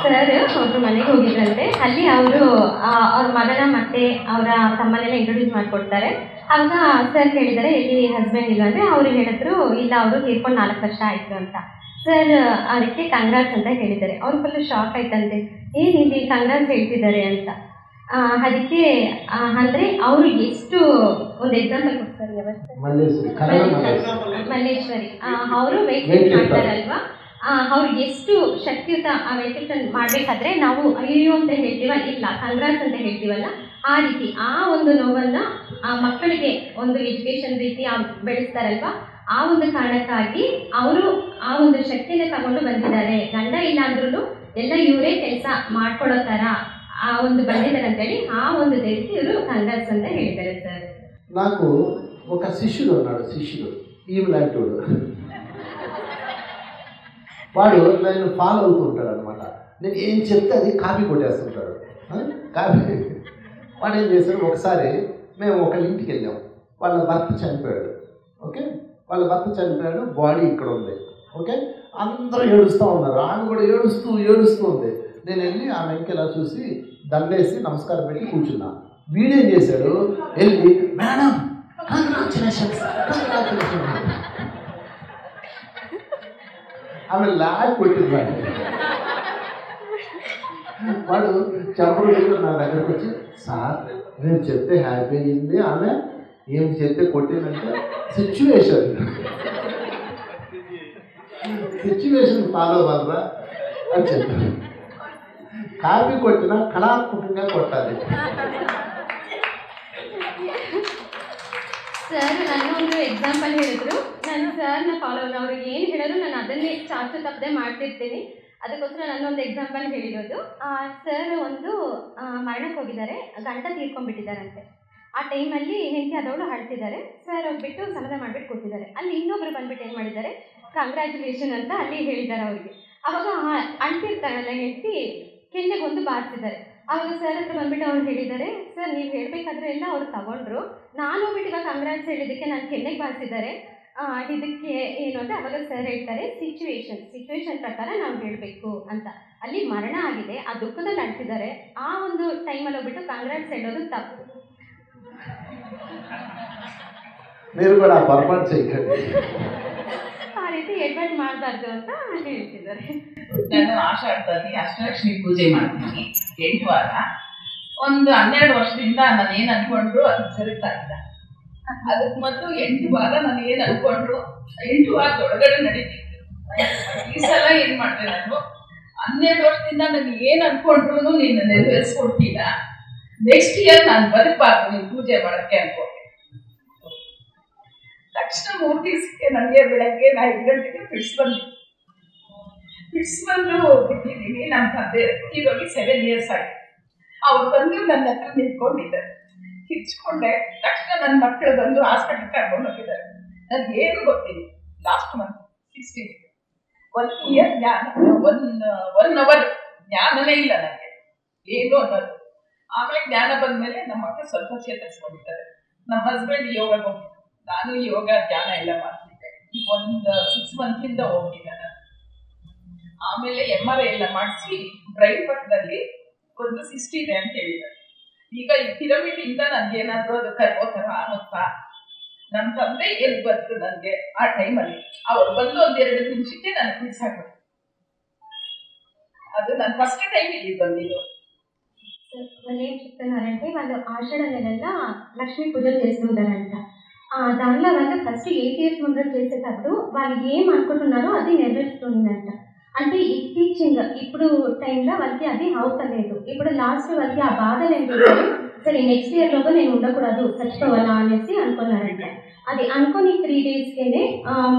ಸರ್ ಒಬ್ರು ಮನೆಗೆ ಹೋಗಿದ್ರಂತೆ. ಅಲ್ಲಿ ಅವರು ಅವ್ರ ಮಗನ ಮತ್ತೆ ಅವರ ತಮ್ಮನೆಲ್ಲ ಇಂಟ್ರೊಡ್ಯೂಸ್ ಮಾಡಿಕೊಡ್ತಾರೆ. ಆವಾಗ ಸರ್ ಹೇಳಿದ್ದಾರೆ, ಎಲ್ಲಿ ಹಸ್ಬೆಂಡ್ ಇಲ್ಲ ಅಂದರೆ ಅವರು ಹೇಳಿದ್ರು, ಇಲ್ಲ ಅವರು ತೀರ್ಕೊಂಡು 4 ವರ್ಷ ಆಯಿತು ಅಂತ. ಸರ್ ಅದಕ್ಕೆ ಕಂಗ್ರಾಟ್ಸ್ ಅಂತ ಹೇಳಿದ್ದಾರೆ. ಅವ್ರು ಫುಲ್ಲು ಶಾಕ್ ಆಯ್ತಂತೆ, ಏನು ಇಲ್ಲಿ ಕಂಗ್ರಾಟ್ಸ್ ಹೇಳ್ತಿದ್ದಾರೆ ಅಂತ. ಅದಕ್ಕೆ ಅಂದರೆ ಅವರು ಎಷ್ಟು ಒಂದು ಎಕ್ಸಾಂಪಲ್ ಕೊಡ್ತಾರೆ, ಮಲ್ಲೇಶ್ವರಿ ಅವರು ವೆಯ್ಟ್ ಲಿಫ್ಟ್ ಮಾಡ್ತಾರಲ್ವಾ, ಅವ್ರಿಗೆ ಎಷ್ಟು ಶಕ್ತಿಯುತ ಆ ವೆಯ್ಟ್ ಲಿಫ್ಟ್ ಮಾಡಬೇಕಾದ್ರೆ ನಾವು ಅಯ್ಯೋ ಅಂತ ಹೇಳ್ತೀವ, ಇಲ್ಲ ಕಂಗ್ರಾಟ್ಸ್ ಅಂತ ಹೇಳ್ತೀವಲ್ಲ, ಆ ರೀತಿ ಆ ಒಂದು ನೋವನ್ನು ಆ ಮಕ್ಕಳಿಗೆ ಒಂದು ಎಜುಕೇಷನ್ ರೀತಿ ಬೆಳೆಸ್ತಾರಲ್ವ, ಆ ಒಂದು ಕಾರಣಕ್ಕಾಗಿ ಅವರು ಆ ಒಂದು ಶಕ್ತಿನ ತಗೊಂಡು ಬಂದಿದ್ದಾರೆ. ಗಂಡ ಇಲ್ಲ ಅಂದ್ರೂ ಎಲ್ಲ ಇವರೇ ಕೆಲಸ ಮಾಡ್ಕೊಳ್ಳೋ ಥರ ಆ ಒಂದು ಬಂದಿದ್ದಾರೆ ಅಂತೇಳಿ ಆ ಒಂದು ದೇಶಕ್ಕೆ ಇವರು ಕಂಗ್ರಾಟ್ಸ್ ಅಂತ ಹೇಳಿದ್ದಾರೆ ಸರ್. నాకు ఒక శిష్యుడు ఉన్నాడు, ఈవిలాంటి వాడు నేను ఫాలో అవుతూ ఉంటాడు అనమాట. నేను ఏం చెప్తే అది కాపీ కొట్టేస్తుంటాడు. కాపీ వాడు ఏం చేశాడు, ఒకసారి మేము ఒక ఇంటికి వెళ్ళాం, వాళ్ళ భర్త చనిపోయాడు. ఓకే, వాళ్ళ భర్త చనిపోయాడు, బాడీ ఇక్కడ ఉంది. ఓకే, అందరూ ఏడుస్తూ ఉన్నారు, ఆమె కూడా ఏడుస్తూ ఉంది. నేను వెళ్ళి ఆమె ఇంకెలా చూసి దండేసి నమస్కారం పెట్టి కూర్చున్నా. వీడేం చేశాడు, వెళ్ళి మేడం కంగ్రాచులేషన్స్ ఆమె లాగ్ కొట్టింది. వాడు చెప్పుడు నా దగ్గరకు వచ్చి, సార్ నేను చెప్తే హ్యాపీ అయ్యింది, ఆమె ఏం చెప్తే కొట్టిందంటే సిచ్యువేషన్ ఫాలో అవ్వరా అని చెప్పాను. కాపీ కొట్టినా కళాత్మకంగా కొట్టాలి. ಸರ್ ನನ್ನ ಒಂದು ಎಕ್ಸಾಂಪಲ್ ಹೇಳಿದ್ರು. ನಾನು ಸರ್ನ ಫಾಲೋ ಅವ್ರು ಏನು ಹೇಳಿದ್ರು ನಾನು ಅದನ್ನೇ ಚಾಚು ತಪ್ಪದೆ ಮಾಡ್ತಿರ್ತೀನಿ. ಅದಕ್ಕೋಸ್ಕರ ನನ್ನೊಂದು ಎಕ್ಸಾಂಪಲ್ ಹೇಳಿರೋದು. ಸರ್ ಒಂದು ಮರಣಕ್ಕೆ ಹೋಗಿದ್ದಾರೆ, ಗಂಡ ತೀರ್ಕೊಂಡ್ಬಿಟ್ಟಿದ್ದಾರಂತೆ. ಆ ಟೈಮಲ್ಲಿ ಹೆಂಡತಿ ಆದವಳು ಹಾಡ್ತಿದ್ದಾರೆ. ಸರ್ ಹೋಗ್ಬಿಟ್ಟು ಸಮಾಧಾನ ಮಾಡಿಬಿಟ್ಟು ಕೂತಿದ್ದಾರೆ. ಅಲ್ಲಿ ಇನ್ನೊಬ್ರು ಬಂದ್ಬಿಟ್ಟು ಏನು ಮಾಡಿದ್ದಾರೆ, ಕಂಗ್ರ್ಯಾಚುಲೇಷನ್ ಅಂತ ಅಲ್ಲಿ ಹೇಳಿದ್ದಾರೆ ಅವ್ರಿಗೆ. ಅವಾಗ ಅಂಟಿರ್ತಾರಲ್ಲ ಹೆಂಡತಿ, ಕೆನ್ನೆಗೊಂದು ಬಾರಿಸಿದ್ದಾರೆ. ಆವಾಗ ಸರ್ ಹತ್ರ ಬಂದ್ಬಿಟ್ಟು ಅವ್ರು ಹೇಳಿದ್ದಾರೆ, ಸರ್ ನೀವು ಹೇಳಬೇಕಾದ್ರೆ ಎಲ್ಲ ಅವ್ರು ತಗೊಂಡ್ರು, ನಾನು ಹೋಗ್ಬಿಟ್ಟು ಇವಾಗ ಕಂಗ್ರಾಟ್ಸ್ ಹೇಳಿದ್ದಕ್ಕೆ ನಾನು ಕೆನ್ನೆಗೆ ಬಾರಿಸಿದ್ದಾರೆ, ಇದಕ್ಕೆ ಏನು ಅಂದರೆ ಅವಾಗ ಸರ್ ಹೇಳ್ತಾರೆ ಸಿಚುವೇಶನ್ ಪ್ರಕಾರ ನಾವು ಹೇಳಬೇಕು ಅಂತ. ಅಲ್ಲಿ ಮರಣ ಆಗಿದೆ, ಆ ದುಃಖದಲ್ಲಿ ಅಂಟಿದ್ದಾರೆ, ಆ ಒಂದು ಟೈಮಲ್ಲಿ ಹೋಗ್ಬಿಟ್ಟು ಕಂಗ್ರಾಟ್ಸ್ ಹೇಳೋದು ತಪ್ಪು. మీరు కూడా పొరపాటు చేయకండి, ಆ ರೀತಿ ಎಡ್ವರ್ಟ್ ಮಾಡಬಾರ್ದು ಅಂತ ಹೇಳ್ತಿದ್ದಾರೆ. ನಾನು ಆಷಾಢದಲ್ಲಿ ಅಷ್ಟಲಕ್ಷ್ಮಿ ಪೂಜೆ ಮಾಡ್ತೀನಿ 8 ವಾರ. ಒಂದು 12 ವರ್ಷದಿಂದ ನಾನು ಏನು ಅನ್ಕೊಂಡ್ರು ಅದು ಜರುಗ್ತಾ ಇಲ್ಲ. ಅದಕ್ಕೆ ಮೊದಲು 8 ವಾರ ನಾನು ಏನು ಅನ್ಕೊಂಡ್ರು 8 ವಾರದೊಳಗಡೆ ನಡೀತಿತ್ತು. ಈ ಸಲ ಏನು ಮಾಡಿದೆ, ನಾನು 12 ವರ್ಷದಿಂದ ನಾನು ಏನು ಅನ್ಕೊಂಡ್ರು ನೀನು ನೆರವೇರಿಸ್ಕೊಡ್ತೀನ, ನೆಕ್ಸ್ಟ್ ಇಯರ್ ನಾನು ಬದುಕಬಾರ್ದು ನೀನು ಪೂಜೆ ಮಾಡೋಕ್ಕೆ ಅನ್ಕೊಂಡೆ. ತಕ್ಷಣ 3 ದಿವಸಕ್ಕೆ ನನಗೆ ಬೆಳಗ್ಗೆ 5 ಗಂಟೆಗೆ ಫಿಟ್ಸ್ ಬಂದು ಬಿಟ್ಟಿದ್ದೀನಿ. ನಮ್ಮ ತಂದೆ ತೀರೋಗಿ 7 ಇಯರ್ಸ್ ಆಗಿದೆ. ಅವ್ರು ಬಂದು ನನ್ನ ಹತ್ರ ನಿಂತ್ಕೊಂಡಿದ್ದಾರೆ, ಕಿರ್ಚ್ಕೊಂಡೆ. ತಕ್ಷಣ ನನ್ನ ಮಕ್ಕಳು ಬಂದು ಹಾಸ್ಪಿಟಲ್ ಕರ್ಕೊಂಡು ಹೋಗಿದ್ದಾರೆ. ನನಗೆ ಏನು ಗೊತ್ತಿಲ್ಲ. ಲಾಸ್ಟ್ ಮಂತ್ 16 1 ಇಯರ್ ಜ್ಞಾನ, 1 ಅವರ್ ಜ್ಞಾನವೇ ಇಲ್ಲ ನನಗೆ ಏನು ಅನ್ನೋದು. ಆಮೇಲೆ ಜ್ಞಾನ ಬಂದಮೇಲೆ ನಮ್ಮ ಮಕ್ಕಳು ಸ್ವಲ್ಪ ಚೇತರಿಸ್ಕೊಂಡಿದ್ದಾರೆ. ನಮ್ಮ ಹಸ್ಬೆಂಡ್ ಯೋಗ ಹೋಗಿದ್ದಾರೆ, ನಾನು ಯೋಗ ಧ್ಯಾನ ಎಲ್ಲ ಮಾಡ್ತಿದ್ದೆ. ಈಗ ಒಂದು 6 ಮಂತಿಂದ ಹೋಗಿಲ್ಲ ನಾನು. ಆಮೇಲೆ MRI ಎಲ್ಲ ಮಾಡಿಸಿ ಬ್ರೈನ್ ಪಕ್ಕದಲ್ಲಿ ಒಂದು 60 ಇದೆ ಅಂತ ಹೇಳಿದ್ದಾರೆ. ಈಗ ಈ ಪಿರಮಿಡ್ ಇಂದ ನನ್ಗೆ ಏನಾದ್ರು ಅದು ಕರ್ಕೋ ಥರ ಆಗುತ್ತಾ? ನಮ್ಮ ತಂದೆ ಎಲ್ಲಿ ಬಂದ್ರು ನನಗೆ ಆ ಟೈಮಲ್ಲಿ ಅವ್ರು ಬಂದು 1-2 ನಿಮಿಷಕ್ಕೆ ನನಗೆ ತಿಳಿಸಾಕ್ಬಿಟ್ಟು. ಅದು ನನ್ನ ఫస్ట్ టైం ಇಲ್ಲಿ ಬಂದಿದ್ದು. వాళ్ళు ఏం చెప్తున్నారంటే, వాళ్ళు ఆషాఢ నెలల్లో లక్ష్మీ పూజలు చేస్తుంటారంట. దానిలో వాళ్ళు ఫస్ట్ 8 ఇయర్స్ ముందర చేసేటప్పుడు వాళ్ళు ఏం అనుకుంటున్నారో అది నెరవేరుతుందంట. అంటే ఇప్పుడు టైంలో వాళ్ళకి అది అవుతలేదు. ఇప్పుడు లాస్ట్ వాళ్ళకి ఆ బాధలు ఏంటంటే, సరే నెక్స్ట్ ఇయర్లోగా నేను ఉండకూడదు, చచ్చిపోవాలా అనేసి అనుకున్నారంట. అది అనుకొని 3 డేస్కేనే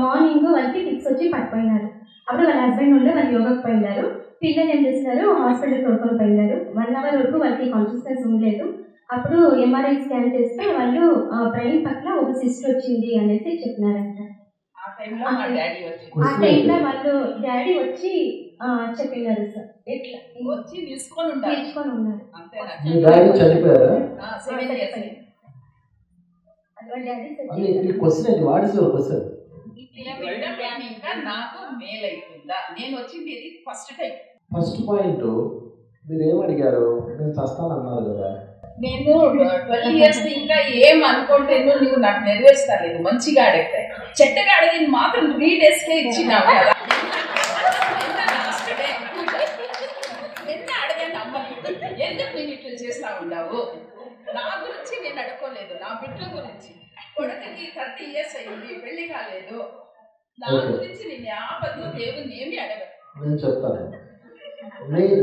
మార్నింగ్ వాళ్ళకి ఫిక్స్ వచ్చి పడిపోయినారు. అప్పుడు వాళ్ళ హస్బెండ్ ఉండే వాళ్ళు యోగాకి పోయినారు. పిల్లలు ఏం చేస్తున్నారు, హాస్పిటల్కి తోడుకొని పోయినారు. 1 అవర్ వరకు వాళ్ళకి కాన్షియస్నెస్ ఉండలేదు. అప్పుడు MRI స్కాన్ చేస్తే వాళ్ళు బ్రెయిన్ పట్ల ఒక సిస్ట్ వచ్చింది అనేసి చెప్పినారంట. ఆ టైంలో వాళ్ళు డాడీ వచ్చి చెప్పినారు సార్, ఎట్లా వచ్చి తీసుకొని ఉన్నారు. నాకు మేల్ అయిపోయిందా? నేను వచ్చింది ఇది ఫస్ట్ టైం. ఫస్ట్ పాయింట్ మీరు ఏమడిగారు, నేను చస్తానన్నారు కదా. నేను 12 ఇయర్స్ ఇంకా ఏం అనుకుంటేనో నువ్వు నాకు నెరవేర్చలేదు. మంచిగా అడిగితే చెట్టగా అడిగింది మాత్రం 3 డేస్కే ఇచ్చినావు కదా. ఎంత అడిగాను అమ్మ, ఎందుకు నేను ఇట్లా చేస్తా ఉన్నావు? నా గురించి నేను అడుకోలేదు, నా బిడ్డల గురించి. కొడుకుకి 30 ఇయర్స్ అయింది, పెళ్లి కాలేదు. నా గురించి నేను ఆపదలో దేవుని ఏమి అడగను. నేను చెప్తాను,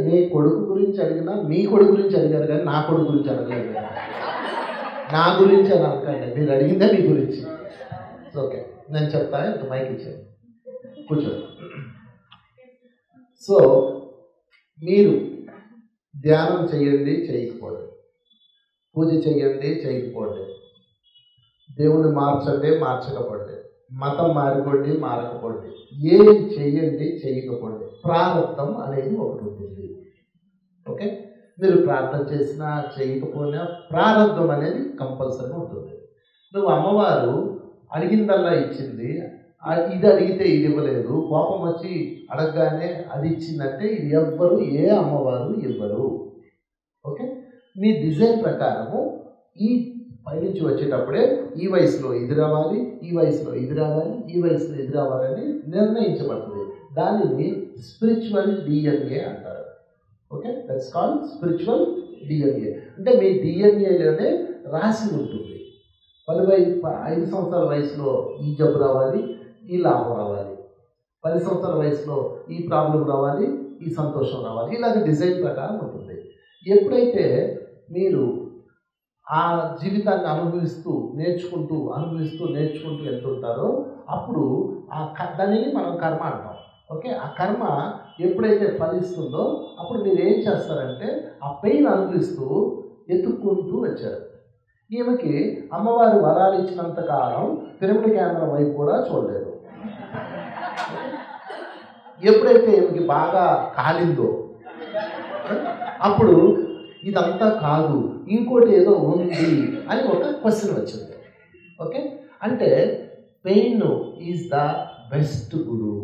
నీ కొడుకు గురించి అడిగినా మీ కొడుకు గురించి అడిగారు కానీ నా కొడుకు గురించి అడగలేదు. నా గురించి అని అనకండి, మీరు అడిగిందే మీ గురించి. ఓకే, నేను చెప్తాను, ఇంత మైక్ ఇచ్చాను, కూర్చోండి. సో మీరు ధ్యానం చేయండి, చేయకపోండి, పూజ చేయండి, చేయకపోండి, దేవుని మార్చండి, మార్చకపోండి, మతం మారిపోండి, మారకపోండి, ఏం చేయండి, చేయకపోండి, ప్రారంభం అనేది ఒకటి ఉంటుంది. ఓకే, మీరు ప్రార్థన చేసినా చేయకపోయినా ప్రారంభం అనేది కంపల్సరీ ఉంటుంది. నువ్వు అమ్మవారు అడిగిందల్లా ఇచ్చింది, ఇది అడిగితే ఇది ఇవ్వలేదు, కోపం వచ్చి అడగగానే అది ఇచ్చిందంటే ఇది ఎవ్వరు, ఏ అమ్మవారు ఇవ్వరు. ఓకే, మీ డిజైన్ ప్రకారము ఈ పైనుంచి వచ్చేటప్పుడే ఈ వయసులో ఇది రావాలి, ఈ వయసులో ఇది రావాలి, ఈ వయసులో ఇది రావాలని నిర్ణయించబడుతుంది. దానిని స్పిరిచువల్ డిఎన్ఏ అంటారు. Okay, that's called spiritual DNA. అంటే మీ డిఎన్ఏలోనే రాసి ఉంటుంది. 5 సంవత్సరాల వయసులో ఈ జబ్బు రావాలి, ఈ లాభం రావాలి, 10 సంవత్సరాల వయసులో ఈ ప్రాబ్లం రావాలి, ఈ సంతోషం రావాలి, ఇలాగ డిజైన్ ప్రకారం ఉంటుంది. ఎప్పుడైతే మీరు ఆ జీవితాన్ని అనుభవిస్తూ నేర్చుకుంటూ వెళ్తుంటారో అప్పుడు దానిని మనం కర్మ అంటాం. ఓకే, ఆ కర్మ ఎప్పుడైతే ఫలిస్తుందో అప్పుడు మీరు ఏం చేస్తారంటే ఆ పెయిన్ అనుభవిస్తూ ఎత్తుక్కుంటూ వచ్చారు. ఈమెకి అమ్మవారు వరాలు ఇచ్చినంత కాలం పిరమిడ్ కేంద్రం వైపు కూడా చూడలేదు. ఎప్పుడైతే ఈమెకి బాగా కాలిందో అప్పుడు ఇదంతా కాదు, ఇంకోటి ఏదో ఉంది అని ఒక క్వశ్చన్ వచ్చింది. ఓకే, అంటే pain is the best guru.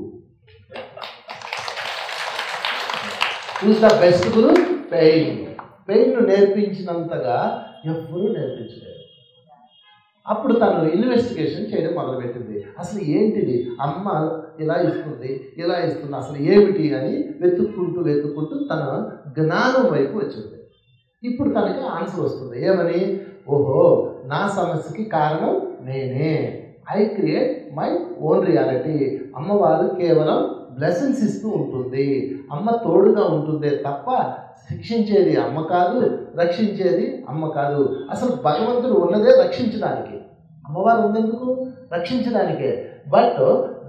Is the best guru. Pain నేర్పించినంతగా ఎవ్వరూ నేర్పించలేరు. అప్పుడు తను ఇన్వెస్టిగేషన్ చేయడం మొదలుపెట్టింది. అసలు ఏంటిది, అమ్మ ఇలా ఇస్తుంది, అసలు ఏమిటి అని వెతుక్కుంటూ తన జ్ఞానం వైపు వచ్చింది. ఇప్పుడు తనకి ఆన్సర్ వస్తుంది. ఏమని? ఓహో, నా సమస్యకి కారణం నేనే. I create my own reality. అమ్మవారు కేవలం బ్లెస్సింగ్స్ ఇస్తూ ఉంటుంది, అమ్మ తోడుగా ఉంటుందే తప్ప శిక్షించేది అమ్మ కాదు, రక్షించేది అమ్మ కాదు. అసలు భగవంతుడు ఉన్నదే రక్షించడానికి, అమ్మవారు ఉన్నందుకు రక్షించడానికే. బట్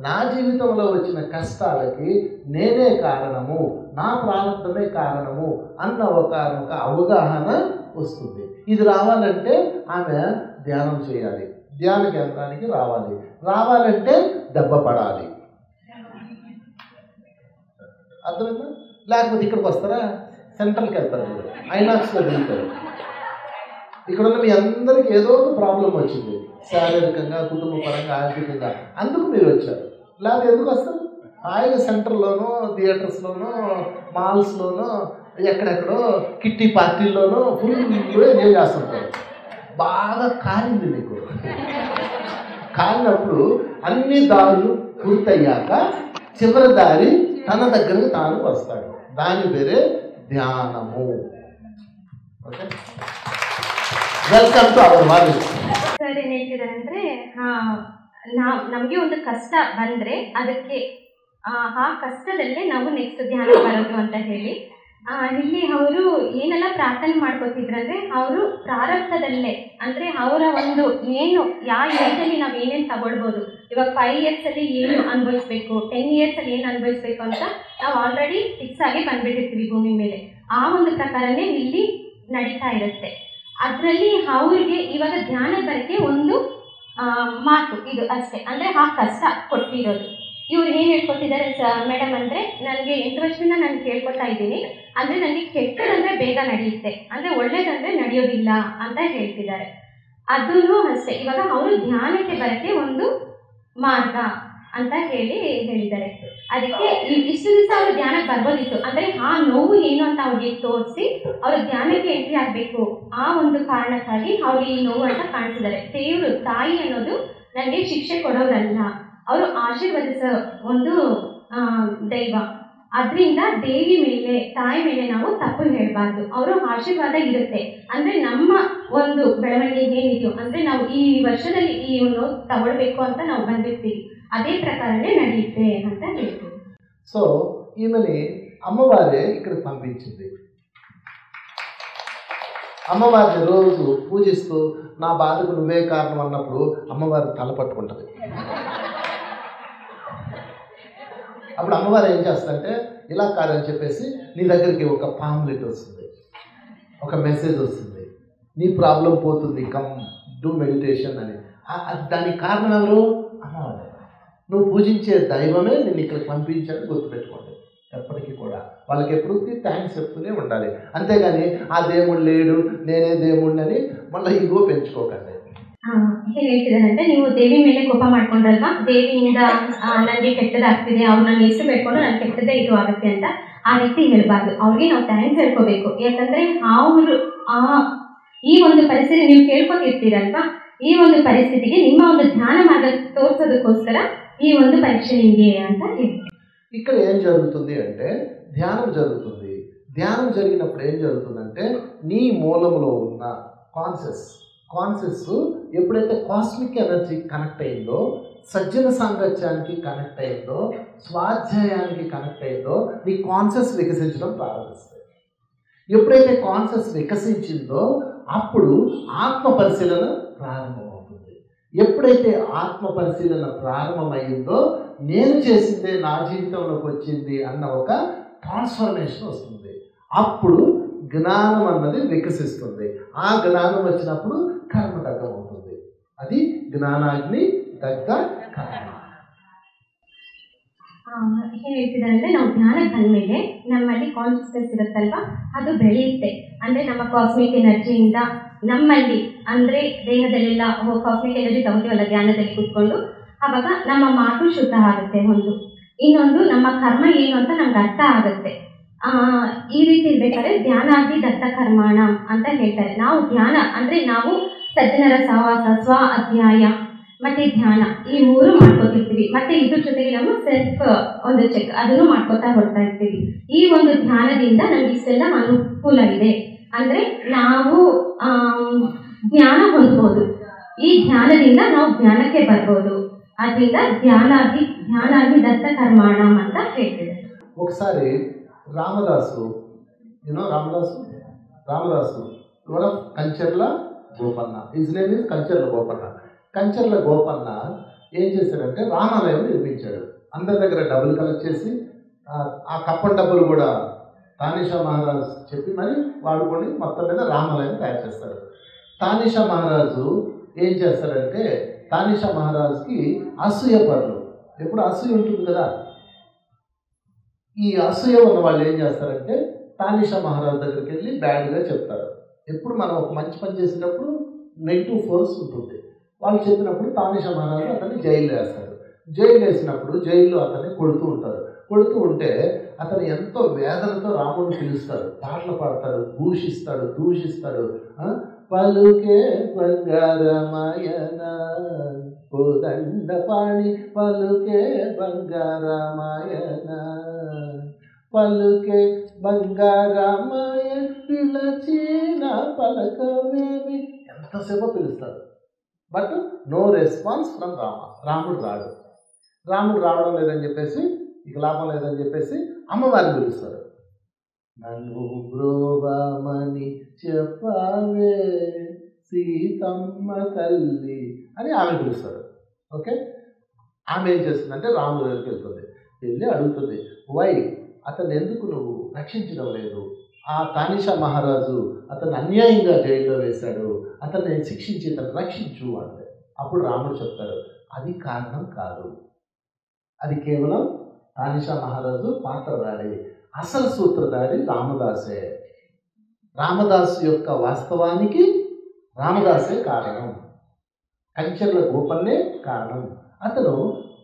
నా జీవితంలో వచ్చిన కష్టాలకి నేనే కారణము, నా ప్రారంభమే కారణము అన్న ఒక అవగాహన వస్తుంది. ఇది రావాలంటే ఆమె ధ్యానం చేయాలి, ధ్యాన కేంద్రానికి రావాలంటే దెబ్బ పడాలి. అర్థమైందా? లేకపోతే ఇక్కడికి వస్తారా, సెంట్రల్కి వెళ్తారు, ఐనాక్స్లో వెళ్తారు. ఇక్కడ ఉన్న మీ అందరికీ ఏదో ఒక ప్రాబ్లం వచ్చింది, శారీరకంగా, కుటుంబ పరంగా, ఆర్థికంగా, అందుకు మీరు వచ్చారు. లేకపోతే ఎందుకు వస్తారు? హాయిగా సెంటర్లోనూ, థియేటర్స్లోనూ, మాల్స్లోనూ, ఎక్కడెక్కడో కిట్టి పార్టీల్లోనూ ఫుల్ ఎంజాయ్ చేస్తుంటారు. బాగా కాలింది మీకు. కాలినప్పుడు అన్ని దారులు పూర్తయ్యాక చివరి దారి తన దగ్గరకు తాను వస్తాడు. దాని పేరే ಧ್ಯಾನಮು. Okay, welcome to our values. Sir ಏನು ಹೇಳ್ತಿದ್ದಾರೆ ಅಂದರೆ, ನಮಗೆ ಒಂದು ಕಷ್ಟ ಬಂದರೆ ಅದಕ್ಕೆ ಆ ಕಷ್ಟದಲ್ಲೇ ನಾವು ನೆಕ್ಸ್ಟ್ ಧ್ಯಾನ ಬರೋದು ಅಂತ ಹೇಳಿ ಇಲ್ಲಿ ಅವರು ಏನೆಲ್ಲ ಪ್ರಾರ್ಥನೆ ಮಾಡ್ಕೋತಿದ್ರಂದ್ರೆ, ಅವರು ಪ್ರಾರಬ್ಧದಲ್ಲೇ ಅಂದರೆ ಅವರ ಒಂದು ಏನು ಯಾವ ಏಜಲ್ಲಿ ನಾವು ಏನೇನು ತಗೊಳ್ಬೋದು, ಇವಾಗ 5 ಇಯರ್ಸಲ್ಲಿ ಏನು ಅನುಭವಿಸ್ಬೇಕು, 10 ಇಯರ್ಸಲ್ಲಿ ಏನು ಅನುಭವಿಸ್ಬೇಕು ಅಂತ ನಾವು ಆಲ್ರೆಡಿ ಫಿಕ್ಸ್ ಆಗಿ ಬಂದ್ಬಿಟ್ಟಿರ್ತೀವಿ ಭೂಮಿ ಮೇಲೆ. ಆ ಒಂದು ಪ್ರಕಾರನೇ ಇಲ್ಲಿ ನಡೀತಾ ಇರುತ್ತೆ. ಅದರಲ್ಲಿ ಅವ್ರಿಗೆ ಇವಾಗ ಧ್ಯಾನ ಬರೋಕ್ಕೆ ಒಂದು ಮಾತು ಇದು ಅಷ್ಟೇ, ಅಂದರೆ ಆ ಕಷ್ಟ ಕೊಟ್ಟಿರೋದು. ಇವ್ರು ಏನು ಹೇಳ್ಕೊತಿದ್ದಾರೆ ಮೇಡಮ್ ಅಂದರೆ, ನನಗೆ 8 ವರ್ಷದಿಂದ ನಾನು ಕೇಳ್ಕೊತಾ ಇದ್ದೀನಿ, ಅಂದರೆ ನನಗೆ ಕೆಟ್ಟದಂದರೆ ಬೇಗ ನಡೆಯುತ್ತೆ, ಅಂದರೆ ಒಳ್ಳೇದಂದರೆ ನಡೆಯೋದಿಲ್ಲ ಅಂತ ಹೇಳ್ತಿದ್ದಾರೆ. ಅದೂ ಅಷ್ಟೇ, ಇವಾಗ ಅವರು ಧ್ಯಾನಕ್ಕೆ ಬರೋಕ್ಕೆ ಒಂದು ಮಾರ್ಗ ಅಂತ ಹೇಳಿದ್ದಾರೆ. ಅದಕ್ಕೆ ಇಷ್ಟು ದಿವಸ ಅವರು ಧ್ಯಾನಕ್ಕೆ ಬರ್ಬೋದಿತ್ತು, ಅಂದರೆ ಆ ನೋವು ಏನು ಅಂತ ಅವ್ರಿಗೆ ತೋರಿಸಿ ಅವರು ಧ್ಯಾನಕ್ಕೆ ಎಂಟ್ರಿ ಆಗಬೇಕು, ಆ ಒಂದು ಕಾರಣಕ್ಕಾಗಿ ಅವ್ರಿಗೆ ಈ ನೋವು ಅಂತ ಕಾಣಿಸಿದ್ದಾರೆ. ದೇವರು ತಾಯಿ ಅನ್ನೋದು ನನಗೆ ಶಿಕ್ಷೆ ಕೊಡೋರಲ್ಲ, ಅವರು ಆಶೀರ್ವದಿಸೋ ಒಂದು ದೈವ. ಅದರಿಂದ ದೇವಿ ಮೇಲೆ, ತಾಯಿ ಮೇಲೆ ನಾವು ತಪ್ಪು ಹೇಳಬಾರ್ದು. ಅವರು ಆಶೀರ್ವಾದ ಇರುತ್ತೆ, ಅಂದರೆ ನಮ್ಮ ಒಂದು ಬೆಳವಣಿಗೆ ಏನಿದೆಯೋ, ಅಂದರೆ ನಾವು ಈ ವರ್ಷದಲ್ಲಿ ಈ ಒಂದು ತಗೊಳ್ಬೇಕು ಅಂತ ನಾವು ಬಂದಿರ್ತೀವಿ, అదే ప్రకారమే నడితే ಅಂತ ಹೇಳ್ತೀವಿ. సో ఈమెని అమ్మవారే ఇక్కడ పంపించింది. అమ్మవారిని రోజు పూజిస్తూ నా బాధకు నువ్వే కారణం అన్నప్పుడు అమ్మవారి తల పట్టుకుంటుంది. అప్పుడు అమ్మవారు ఏం చేస్తుందంటే ఇలా కాదని చెప్పేసి నీ దగ్గరికి ఒక పాంప్లెట్ వస్తుంది, ఒక మెసేజ్ వస్తుంది, నీ ప్రాబ్లం పోతుంది, కమ్ డూ మెడిటేషన్ అని. దానికి కారణం ఎవరు? అమ్మవారు. నువ్వు పూజించే దైవమే నేను ఇక్కడికి పంపించాలని గుర్తుపెట్టుకోండి ఎప్పటికీ కూడా. వాళ్ళకి ఎప్పటికీ థ్యాంక్స్ చెప్తూనే ఉండాలి. అంతేగాని ఆ దేవుడు లేడు నేనే దేవుడిని అని ಮళ్ళీ ಈಗೋ ಪೆಂಚ್ಕೋಕಂಡೆ. ಏನು ಹೇಳ್ತಿದ್ದಾರಂటే ನೀವು ದೇವಿ ಮೇಲೆ ಕೋಪ ಮಾಡ್ಕೊಂಡ್ರಲ್ವಾ, ದೇವಿಯಿಂದ ನನಗೆ ಕೆಟ್ಟದಾಗ್ತಿದೆ, ಅವ್ರು ನನ್ನ ಹೆಸರು ಬೇಡ್ಕೊಂಡು ನನಗೆ ಕೆಟ್ಟದ್ದೇ ಇದು ಆಗುತ್ತೆ ಅಂತ ಆ ರೀತಿ ಹೇಳಬಾರ್ದು. ಅವ್ರಿಗೆ ನಾವು ಥ್ಯಾಂಕ್ಸ್ ಹೇಳ್ಕೋಬೇಕು. ಯಾಕಂದರೆ ಅವರು ಈ ಒಂದು ಪರಿಸ್ಥಿತಿ ನೀವು ಕೇಳ್ಕೊತಿರ್ತೀರಲ್ವಾ, ಈ ಒಂದು ಪರಿಸ್ಥಿತಿಗೆ ನಿಮ್ಮ ಒಂದು ಧ್ಯಾನ ಮಾರ್ಗ ತೋರಿಸೋದಕ್ಕೋಸ್ಕರ ఈ ಒಂದು పరీక్ష నిండి ಅಂತ ಹೇಳ್ತೀವಿ. ఇక్కడ ఏం జరుగుతుంది అంటే ధ్యానం జరుగుతుంది. ధ్యానం జరిగినప్పుడు ఏం జరుగుతుందంటే నీ మూలంలో ఉన్న కాన్షియస్ ఎప్పుడైతే కాస్మిక్ ఎనర్జీ కనెక్ట్ అయిందో, సజ్జన సాంగత్యానికి కనెక్ట్ అయిందో, స్వాధ్యాయానికి కనెక్ట్ అయిందో నీ కాన్షియస్ వికసించడం ప్రారంభిస్తుంది. ఎప్పుడైతే కాన్షియస్ వికసించిందో అప్పుడు ఆత్మ పరిశీలన ప్రారంభమవుతుంది. ఎప్పుడైతే ఆత్మ పరిశీలన ప్రారంభమైందో నేను చేసిందే నా జీవితంలోకి వచ్చింది అన్న ఒక ట్రాన్స్ఫర్మేషన్ వస్తుంది. అప్పుడు జ్ఞానం అన్నది వికసిస్తుంది. ఆ జ్ఞానం వచ్చినప్పుడు కర్మ దగ్గమవుతుంది. అది ಜ್ಞಾನಾಗ್ನಿ ದಗ್ಗ ಕರ್ಮ. ಏನು ಹೇಳ್ತಿದ್ದಾರೆ ನಾವು ಧ್ಯಾನಕ್ಕೆ ಬಂದಮೇಲೆ ನಮ್ಮಲ್ಲಿ ಕಾನ್ಷಿಯಸ್ನೆಸ್ ಇರುತ್ತಲ್ವಾ, ಅದು ಬೆಳೆಯುತ್ತೆ. ಅಂದರೆ ನಮ್ಮ ಕಾಸ್ಮಿಕ್ ಎನರ್ಜಿಯಿಂದ ನಮ್ಮಲ್ಲಿ ಅಂದರೆ ದೇಹದಲ್ಲೆಲ್ಲ ಕಾಸ್ಮಿಕ್ ಎನರ್ಜಿ ತಗೋತೀವಲ್ಲ ಧ್ಯಾನದಲ್ಲಿ ಕೂತ್ಕೊಂಡು, ಆವಾಗ ನಮ್ಮ ಮಾತು ಶುದ್ಧ ಆಗುತ್ತೆ. ಒಂದು ಇನ್ನೊಂದು ನಮ್ಮ ಕರ್ಮ ಏನು ಅಂತ ನಮ್ಗೆ ಅರ್ಥ ಆಗುತ್ತೆ. ಈ ರೀತಿ ಇರ್ಬೇಕಾದ್ರೆ ಧ್ಯಾನಾದಿ ದತ್ತ ಕರ್ಮಾಣ ಅಂತ ಹೇಳ್ತಾರೆ. ನಾವು ಧ್ಯಾನ ಅಂದರೆ ನಾವು ಸಜ್ಜನರ ಸಹವಾಸ, ಸ್ವ ಅಧ್ಯಾಯ ಮತ್ತು ಧ್ಯಾನ ಈ ಮೂರು ಮಾಡ್ಕೋತಿರ್ತೀವಿ. ಮತ್ತು ಇದ್ರ ಜೊತೆಗೆ ನಾವು ಸೆಲ್ಫ್ ಒಂದು ಚೆಕ್ ಅದನ್ನು ಮಾಡ್ಕೋತಾ ಹೋಗ್ತಾ ಇರ್ತೀವಿ. ಈ ಒಂದು ಧ್ಯಾನದಿಂದ ನಮ್ಗೆ ಇಷ್ಟೆಲ್ಲ ಅನುಕೂಲವಿದೆ. ಅಂದರೆ ನಾವು ಜ್ಞಾನ ಹೊಂದ್ಬೋದು. ಈ ಧ್ಯಾನದಿಂದ ನಾವು ಜ್ಞಾನಕ್ಕೆ ಬರ್ಬೋದು. ಅದರಿಂದ ಧ್ಯಾನಾದಿ ದತ್ತ ಕರ್ಮಾಣ ಅಂತ ಹೇಳ್ತಿದೆ. ఒకసారి రామదాసు ఎవర Kancharla Gopanna, his name is Kancharla Gopanna. Kancharla Gopanna ఏం చేశాడంటే రామాలయం నిర్మించాడు. అందరి దగ్గర డబ్బులు కలెక్ట్ చేసి ఆ కప్పన్ డబ్బులు కూడా తానిషా మహారాజ్ చెప్పి మరి వాడుకొని మొత్తం మీద రామాలయం తయారు చేస్తాడు. తానిషా మహారాజు ఏం చేస్తాడంటే తానిషా మహారాజ్కి అసూయ పరులు, ఎప్పుడు అసూయ ఉంటుంది కదా. ఈ అసూయ ఉన్న వాళ్ళు ఏం చేస్తారంటే తానిషా మహారాజ్ దగ్గరికి వెళ్ళి బ్యాడ్గా చెప్తారు. ఎప్పుడు మనం ఒక మంచి పని చేసినప్పుడు నెగిటివ్ ఫోర్స్ ఉంటుంది. వాళ్ళు చెప్పినప్పుడు తానిషా మహారాజు అతన్ని జైలు వేస్తాడు. జైలు వేసినప్పుడు జైల్లో అతన్ని కొడుతూ ఉంటారు. కొడుతూ ఉంటే అతను ఎంతో వేదనతో రాముడిని పిలుస్తాడు, పాటలు పాడతాడు, దూషిస్తాడు. పలుకే బంగారమాయన కోదండ పాణి, పలుకే బంగారమాయన, పలుకే బంగారమాయ పిలచిన పలకవేమి, ఎంతసేపో పిలుస్తాడు. బట్ నో రెస్పాన్స్ ఫ్రమ్ రాముడు రావడం లేదని చెప్పేసి, ఇక లాభం లేదని చెప్పేసి అమ్మవారిని పిలుస్తారు. నన్ను బ్రోవమని చెప్పవే సీతమ్మ తల్లి అని ఆమె పిలుస్తాడు. ఓకే, ఆమె ఏం చేస్తుందంటే రాముడి దగ్గరికి వెళ్తుంది. వెళ్ళి అడుగుతుంది, వై అతను ఎందుకు నువ్వు రక్షించడం లేదు? ఆ తానిషా మహారాజు అతను అన్యాయంగా జైల్లో వేశాడు, అతన్ని శిక్షించి అతను రక్షించు అంటే. అప్పుడు రాముడు చెప్తాడు, అది కారణం కాదు, అది కేవలం తానిషా మహారాజు పాత్రధారి, అసలు సూత్రధారి రామదాసే. రామదాసు యొక్క వాస్తవానికి రామదాసే కారణం, కంచెర్ల గోపన్నే కారణం. అతను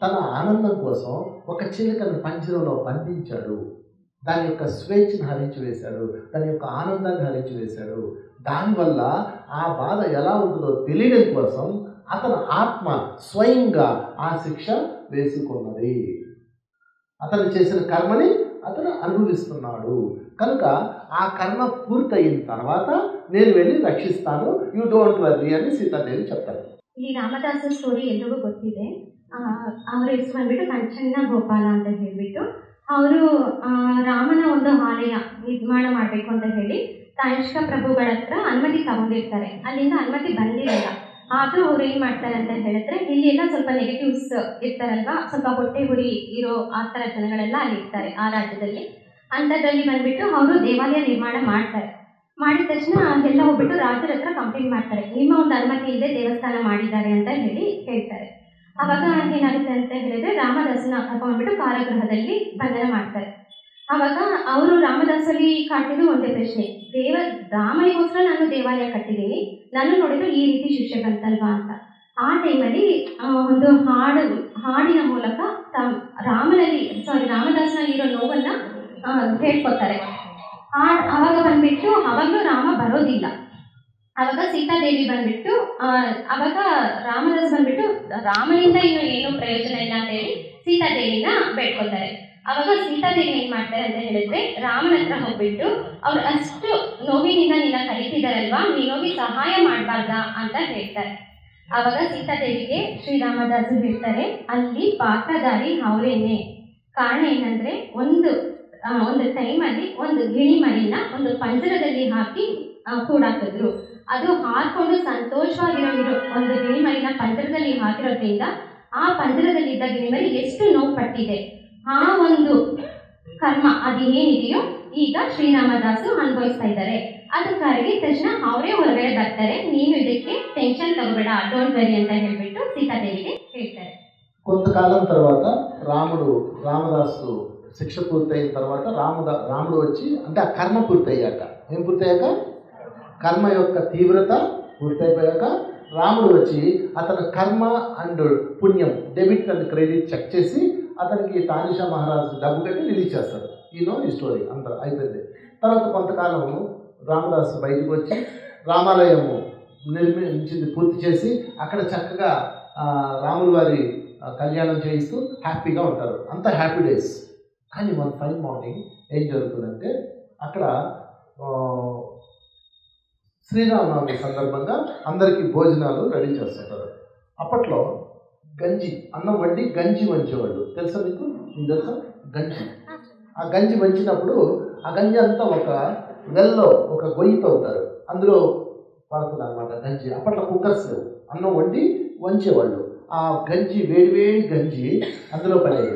తన ఆనందం కోసం ఒక చిలుకను పంజరంలో బంధించాడు, దాని యొక్క స్వేచ్ఛను హరించి వేశాడు, దాని యొక్క ఆనందాన్ని హరించి వేశాడు. దానివల్ల ఆ బాధ ఎలా ఉంటుందో తెలియడం కోసం అతని ఆత్మ స్వయంగా ఆ శిక్ష వేసుకున్నది. అతను చేసిన కర్మని అతను అనుభవిస్తున్నాడు. కనుక ఆ కర్మ పూర్తయిన తర్వాత నేను వెళ్ళి రక్షిస్తాను, యూ డోంట్ వర్రీ అని సీతాదేవి చెప్తారు. ಈ ರಾಮದಾಸ ಸ್ಟೋರಿ ಎಲ್ರಿಗೂ ಗೊತ್ತಿದೆ. ಅವರ ಹೆಸರು ಬಂದ್ಬಿಟ್ಟು ಕಂಚನ್ನ ಗೋಪಾಲ ಅಂತ ಹೇಳ್ಬಿಟ್ಟು ಅವರು ರಾಮನ ಒಂದು ಆಲಯ ನಿರ್ಮಾಣ ಮಾಡಬೇಕು ಅಂತ ಹೇಳಿ ತಾನಿಷ್ಕ ಪ್ರಭುಗಳ ಹತ್ರ ಅನುಮತಿ ತಗೊಂಡಿರ್ತಾರೆ. ಅಲ್ಲಿಂದ ಅನುಮತಿ ಬಂದಿರಲ್ಲ. ಆದರೂ ಅವ್ರು ಏನು ಮಾಡ್ತಾರೆ ಅಂತ ಹೇಳಿದ್ರೆ, ಇಲ್ಲಿ ಎಲ್ಲ ಸ್ವಲ್ಪ ನೆಗೆಟಿವ್ಸ್ ಇರ್ತಾರಲ್ವಾ, ಸ್ವಲ್ಪ ಹೊಟ್ಟೆ ಹುರಿ ಇರೋ ಆ ಥರ ಜನಗಳೆಲ್ಲ ಅಲ್ಲಿ ಇರ್ತಾರೆ ಆ ರಾಜ್ಯದಲ್ಲಿ. ಅಂಥದ್ರಲ್ಲಿ ಬಂದ್ಬಿಟ್ಟು ಅವರು ದೇವಾಲಯ ನಿರ್ಮಾಣ ಮಾಡ್ತಾರೆ. ಮಾಡಿದ ತಕ್ಷಣ ಎಲ್ಲ ಹೋಗ್ಬಿಟ್ಟು ರಾಜರ ಹತ್ರ ಕಂಪ್ಲೇಂಟ್ ಮಾಡ್ತಾರೆ, ನಿಮ್ಮ ಒಂದು ಅನುಮತಿ ಇಲ್ಲದೆ ದೇವಸ್ಥಾನ ಮಾಡಿದ್ದಾರೆ ಅಂತ ಹೇಳಿ ಹೇಳ್ತಾರೆ. ಆವಾಗ ಏನಾಗುತ್ತೆ ಅಂತ ಹೇಳಿದ್ರೆ, ರಾಮದಾಸನ ಕರ್ಕೊಂಡ್ಬಿಟ್ಟು ಕಾರಾಗೃಹದಲ್ಲಿ ಬಂಧನ ಮಾಡ್ತಾರೆ. ಆವಾಗ ಅವರು ರಾಮದಾಸಲ್ಲಿ ಕಾಡ್ತಿದ್ದು ಒಂದೇ ಪ್ರಶ್ನೆ, ರಾಮನಿಗೋಸ್ಕರ ನಾನು ದೇವಾಲಯ ಕಟ್ಟಿದ್ದೀನಿ, ನಾನು ನೋಡಿದ್ರು ಈ ರೀತಿ ಶಿಕ್ಷೆ ಬಂತಲ್ವಾ ಅಂತ. ಆ ಟೈಮಲ್ಲಿ ಒಂದು ಹಾಡಿನ ಮೂಲಕ ರಾಮದಾಸನಲ್ಲಿ ಇರೋ ನೋವನ್ನು ಹೇಳ್ಕೊತಾರೆ. ಆವಾಗ ಬಂದ್ಬಿಟ್ಟು ಅವಾಗಲೂ ರಾಮ ಬರೋದಿಲ್ಲ. ಆವಾಗ ಸೀತಾದೇವಿ ಬಂದ್ಬಿಟ್ಟು ಆವಾಗ ರಾಮದಾಸ್ ಬಂದ್ಬಿಟ್ಟು ರಾಮನಿಂದ ಇನ್ನು ಏನೂ ಪ್ರಯೋಜನ ಇಲ್ಲ ಅಂತ ಹೇಳಿ ಸೀತಾದೇವಿನ ಬೇಡ್ಕೊತಾರೆ. ಆವಾಗ ಸೀತಾದೇವಿ ಏನು ಮಾಡ್ತಾರೆ ಅಂತ ಹೇಳಿದ್ರೆ, ರಾಮನ ಹತ್ರ ಹೋಗ್ಬಿಟ್ಟು ಅವ್ರು ಅಷ್ಟು ನೋವಿನಿಂದ ನಿನ್ನ ಕರೀತಿದಾರಲ್ವಾ, ನೀನೋಗಿ ಸಹಾಯ ಮಾಡಬಾರ್ದಾ ಅಂತ ಹೇಳ್ತಾರೆ. ಆವಾಗ ಸೀತಾದೇವಿಗೆ ಶ್ರೀರಾಮದಾಸರು ಹೇಳ್ತಾರೆ, ಅಲ್ಲಿ ಪಾತ್ರಧಾರಿ ಅವರೇನೆ. ಕಾರಣ ಏನಂದ್ರೆ, ಒಂದು ಟೈಮಲ್ಲಿ ಒಂದು ಗಿಣಿ ಮರಿನ ಒಂದು ಪಂಜರದಲ್ಲಿ ಹಾಕಿ ಕೂಡಾಕಿದ್ರು. ಅದು ಹಾಕೊಂಡು ಸಂತೋಷವಾಗಿರೋ ಒಂದು ಗಿಣಿ ಮರಿನ ಪಂಜರದಲ್ಲಿ ಹಾಕಿರೋದ್ರಿಂದ ಆ ಪಂಜರದಲ್ಲಿದ್ದ ಗಿಣಿ ಮರಿ ಎಷ್ಟು ನೋವು ಪಟ್ಟಿದೆ. ಆ ಒಂದು ಕರ್ಮ ಅದು ಏನಿದೆಯೋ ಈಗ ಶ್ರೀರಾಮದಾಸರು ಅನುಭವಿಸ್ತಾ ಇದ್ದಾರೆ. ಅದಕ್ಕಾಗಿ ತಕ್ಷಣ ಅವರೇ ಹೊರಗಡೆ ಬರ್ತಾರೆ, ನೀನು ಇದಕ್ಕೆ ಟೆನ್ಷನ್ ತಗೋಬೇಡ, ಡೋಂಟ್ ವೆರಿ ಅಂತ ಹೇಳ್ಬಿಟ್ಟು ಸೀತಾದೇವಿಗೆ ಹೇಳ್ತಾರೆ. కొంతకాలం తర్వాత రామదాసు శిక్ష పూర్తయిన తర్వాత రాముడు వచ్చి, అంటే ఆ కర్మ పూర్తయ్యాక, ఏం పూర్తయ్యాక, కర్మ యొక్క తీవ్రత పూర్తయిపోయాక రాముడు వచ్చి అతని కర్మ అండ్ పుణ్యం డెబిట్ అండ్ క్రెడిట్ చెక్ చేసి అతనికి తానిషా మహారాజు డబ్బు కట్టి రిలీజ్ చేస్తాడు. ఈ స్టోరీ అంత అయిపోయింది. తర్వాత కొంతకాలం రామదాసు బయటకు వచ్చి రామాలయము నిర్మించింది పూర్తి చేసి అక్కడ చక్కగా రాముల వారి కళ్యాణం చేయిస్తూ హ్యాపీగా ఉంటారు. అంత హ్యాపీ డేస్. కానీ వన్ ఫైన్ మార్నింగ్ ఏం జరుగుతుందంటే, అక్కడ శ్రీరామనవమి సందర్భంగా అందరికీ భోజనాలు రెడీ చేస్తుంటారు. అప్పట్లో గంజి, అన్నం వండి గంజి వంచేవాళ్ళు. తెలుసా మీకు తెలుసా గంజి? ఆ గంజి వంచినప్పుడు ఆ గంజి అంతా ఒక వెల్లో ఒక గొయ్యి తవ్వుతారు, అందులో పడుతుంది అనమాట గంజి. అప్పట్లో కుక్కర్స్ లేవు, అన్నం వండి వంచేవాళ్ళు. ఆ గంజి వేడివేడి గంజి అందులో పడేది.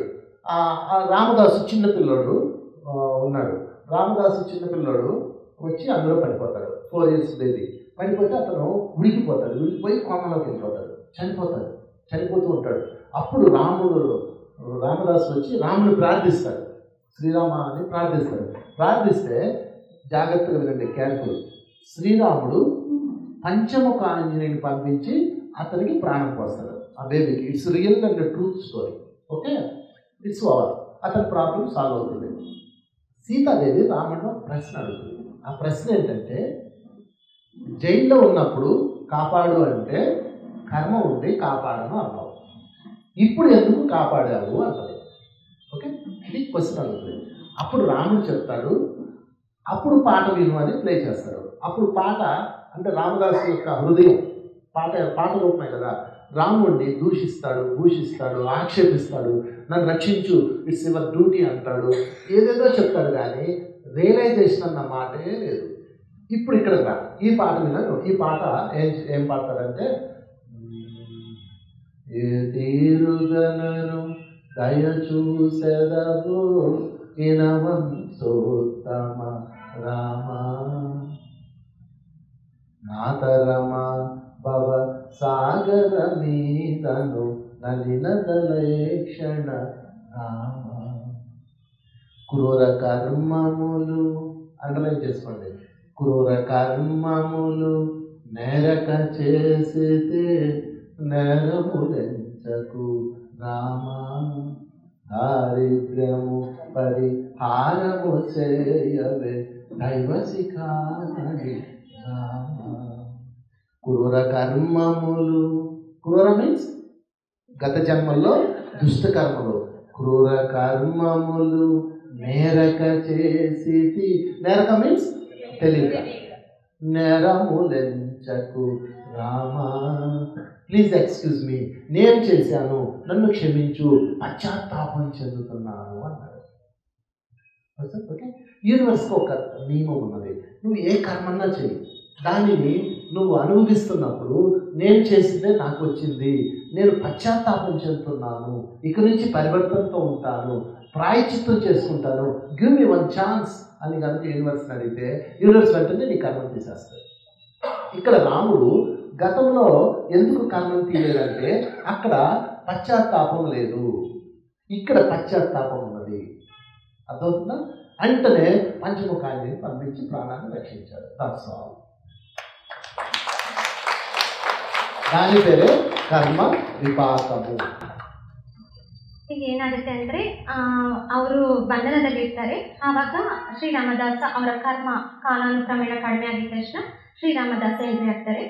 రామదాసు చిన్నపిల్లోడు ఉన్నాడు. రామదాసు చిన్నపిల్లోడు వచ్చి అందులో పడిపోతాడు. 4 years బేబీ. పడిపోతే అతను ఉడికిపోయి కోమలోకి వెళ్ళిపోతాడు, చనిపోతూ ఉంటాడు. అప్పుడు రామదాసు వచ్చి రాముని ప్రార్థిస్తాడు, శ్రీరామ అని ప్రార్థిస్తే జాగ్రత్తగా వినండి, కేర్ఫుల్. శ్రీరాముడు పంచముఖ ఆంజనేయుని పంపించి అతనికి ప్రాణం పోస్తాడు, ఆ బేబీకి. It's real and truth story. Okay, it's over. అతని ప్రాబ్లం సాల్వ్ అవుతుంది. సీతాదేవి రాముడిని ప్రశ్న అడుగుతుంది. ఆ ప్రశ్న ఏంటంటే, జైల్లో ఉన్నప్పుడు కాపాడు అంటే కర్మ ఉండి కాపాడను అన్నావు, ఇప్పుడు ఎందుకు కాపాడావు అంటది. ఓకే, ఇది క్వశ్చన్ అడుగుతుంది. అప్పుడు రాముడు చెప్తాడు, అప్పుడు పాట విను అని ప్లే చేస్తాడు. అప్పుడు పాట అంటే రామదాసు యొక్క హృదయం పాట రూపమే కదా. రాముడిని భూషిస్తాడు, ఆక్షేపిస్తాడు, నన్ను రక్షించు, ఇట్స్ యువర్ డ్యూటీ అంటాడు, ఏదేదో చెప్తాడు. కానీ రియలైజేషన్ అన్న మాటే లేదు. ఇప్పుడు ఇక్కడ రా, ఈ పాట విన్నాను. ఈ పాట ఏం పాడతాడంటే, ఏ తీరుగనను దయ చూసెదవు ఇనవంశోత్తమ రామ, నాతరమ భవ సాగర మీదను నలినదలేక్షణ రామ, క్రూర కర్మములు అండర్లైన్ చేసుకోండి, క్రూర కర్మములు నేరక చేసితే నేరములెంచకు రామ, దారిద్ర్యము పరిహారము చేయవే దైవశిఖాని రామ. క్రూర కర్మములు, క్రూర మీన్స్ గత జన్మల్లో దుష్ట కర్మలు. క్రూర కర్మములు నేరక చేసి, నేరక మీన్స్ తెలియక, నేరములెంచకు రామ, ప్లీజ్ ఎక్స్క్యూజ్ మీ, నేను చేశాను, నన్ను క్షమించు, పశ్చాత్తాపం చెందుతున్నాను అన్నాడు. ఓకే, యూనివర్స్కి ఒక నియమం ఉన్నది. నువ్వు ఏ కర్మన్నా చెయ్యి, దానిని నువ్వు అనుభవిస్తున్నప్పుడు నేను చేసిందే నాకు వచ్చింది, నేను పశ్చాత్తాపం చెందుతున్నాను, ఇక నుంచి పరివర్తనతో ఉంటాను, ప్రాయశ్చిత్తం చేసుకుంటాను, గివ్ మీ వన్ ఛాన్స్ అని కనుక యూనివర్స్ని అడిగితే యూనివర్స్ వెంటనే నీ కర్మం తీసేస్తాడు. ఇక్కడ రాముడు గతంలో ఎందుకు కర్మం తీయలేదంటే అక్కడ పశ్చాత్తాపం లేదు, ఇక్కడ పశ్చాత్తాపం ఉన్నది. అర్థమవుతుందా? అంటనే పంచముఖాన్ని పంపించి ప్రాణాన్ని రక్షించాడు. That's all. దాని పేరే ಕರ್ಮ ವಿಪಾಕವು. ಈಗ ಏನಾಗುತ್ತೆ ಅಂದರೆ ಅವರು ಬಂಧನದಲ್ಲಿರ್ತಾರೆ. ಆವಾಗ ಶ್ರೀರಾಮದಾಸ ಅವರ ಕರ್ಮ ಕಾಲಾನುಕ್ರಮೇಣ ಕಡಿಮೆ ಆಗಿದ ತಕ್ಷಣ ಶ್ರೀರಾಮದಾಸ ಎಂಟ್ರಿ ಆಗ್ತಾರೆ.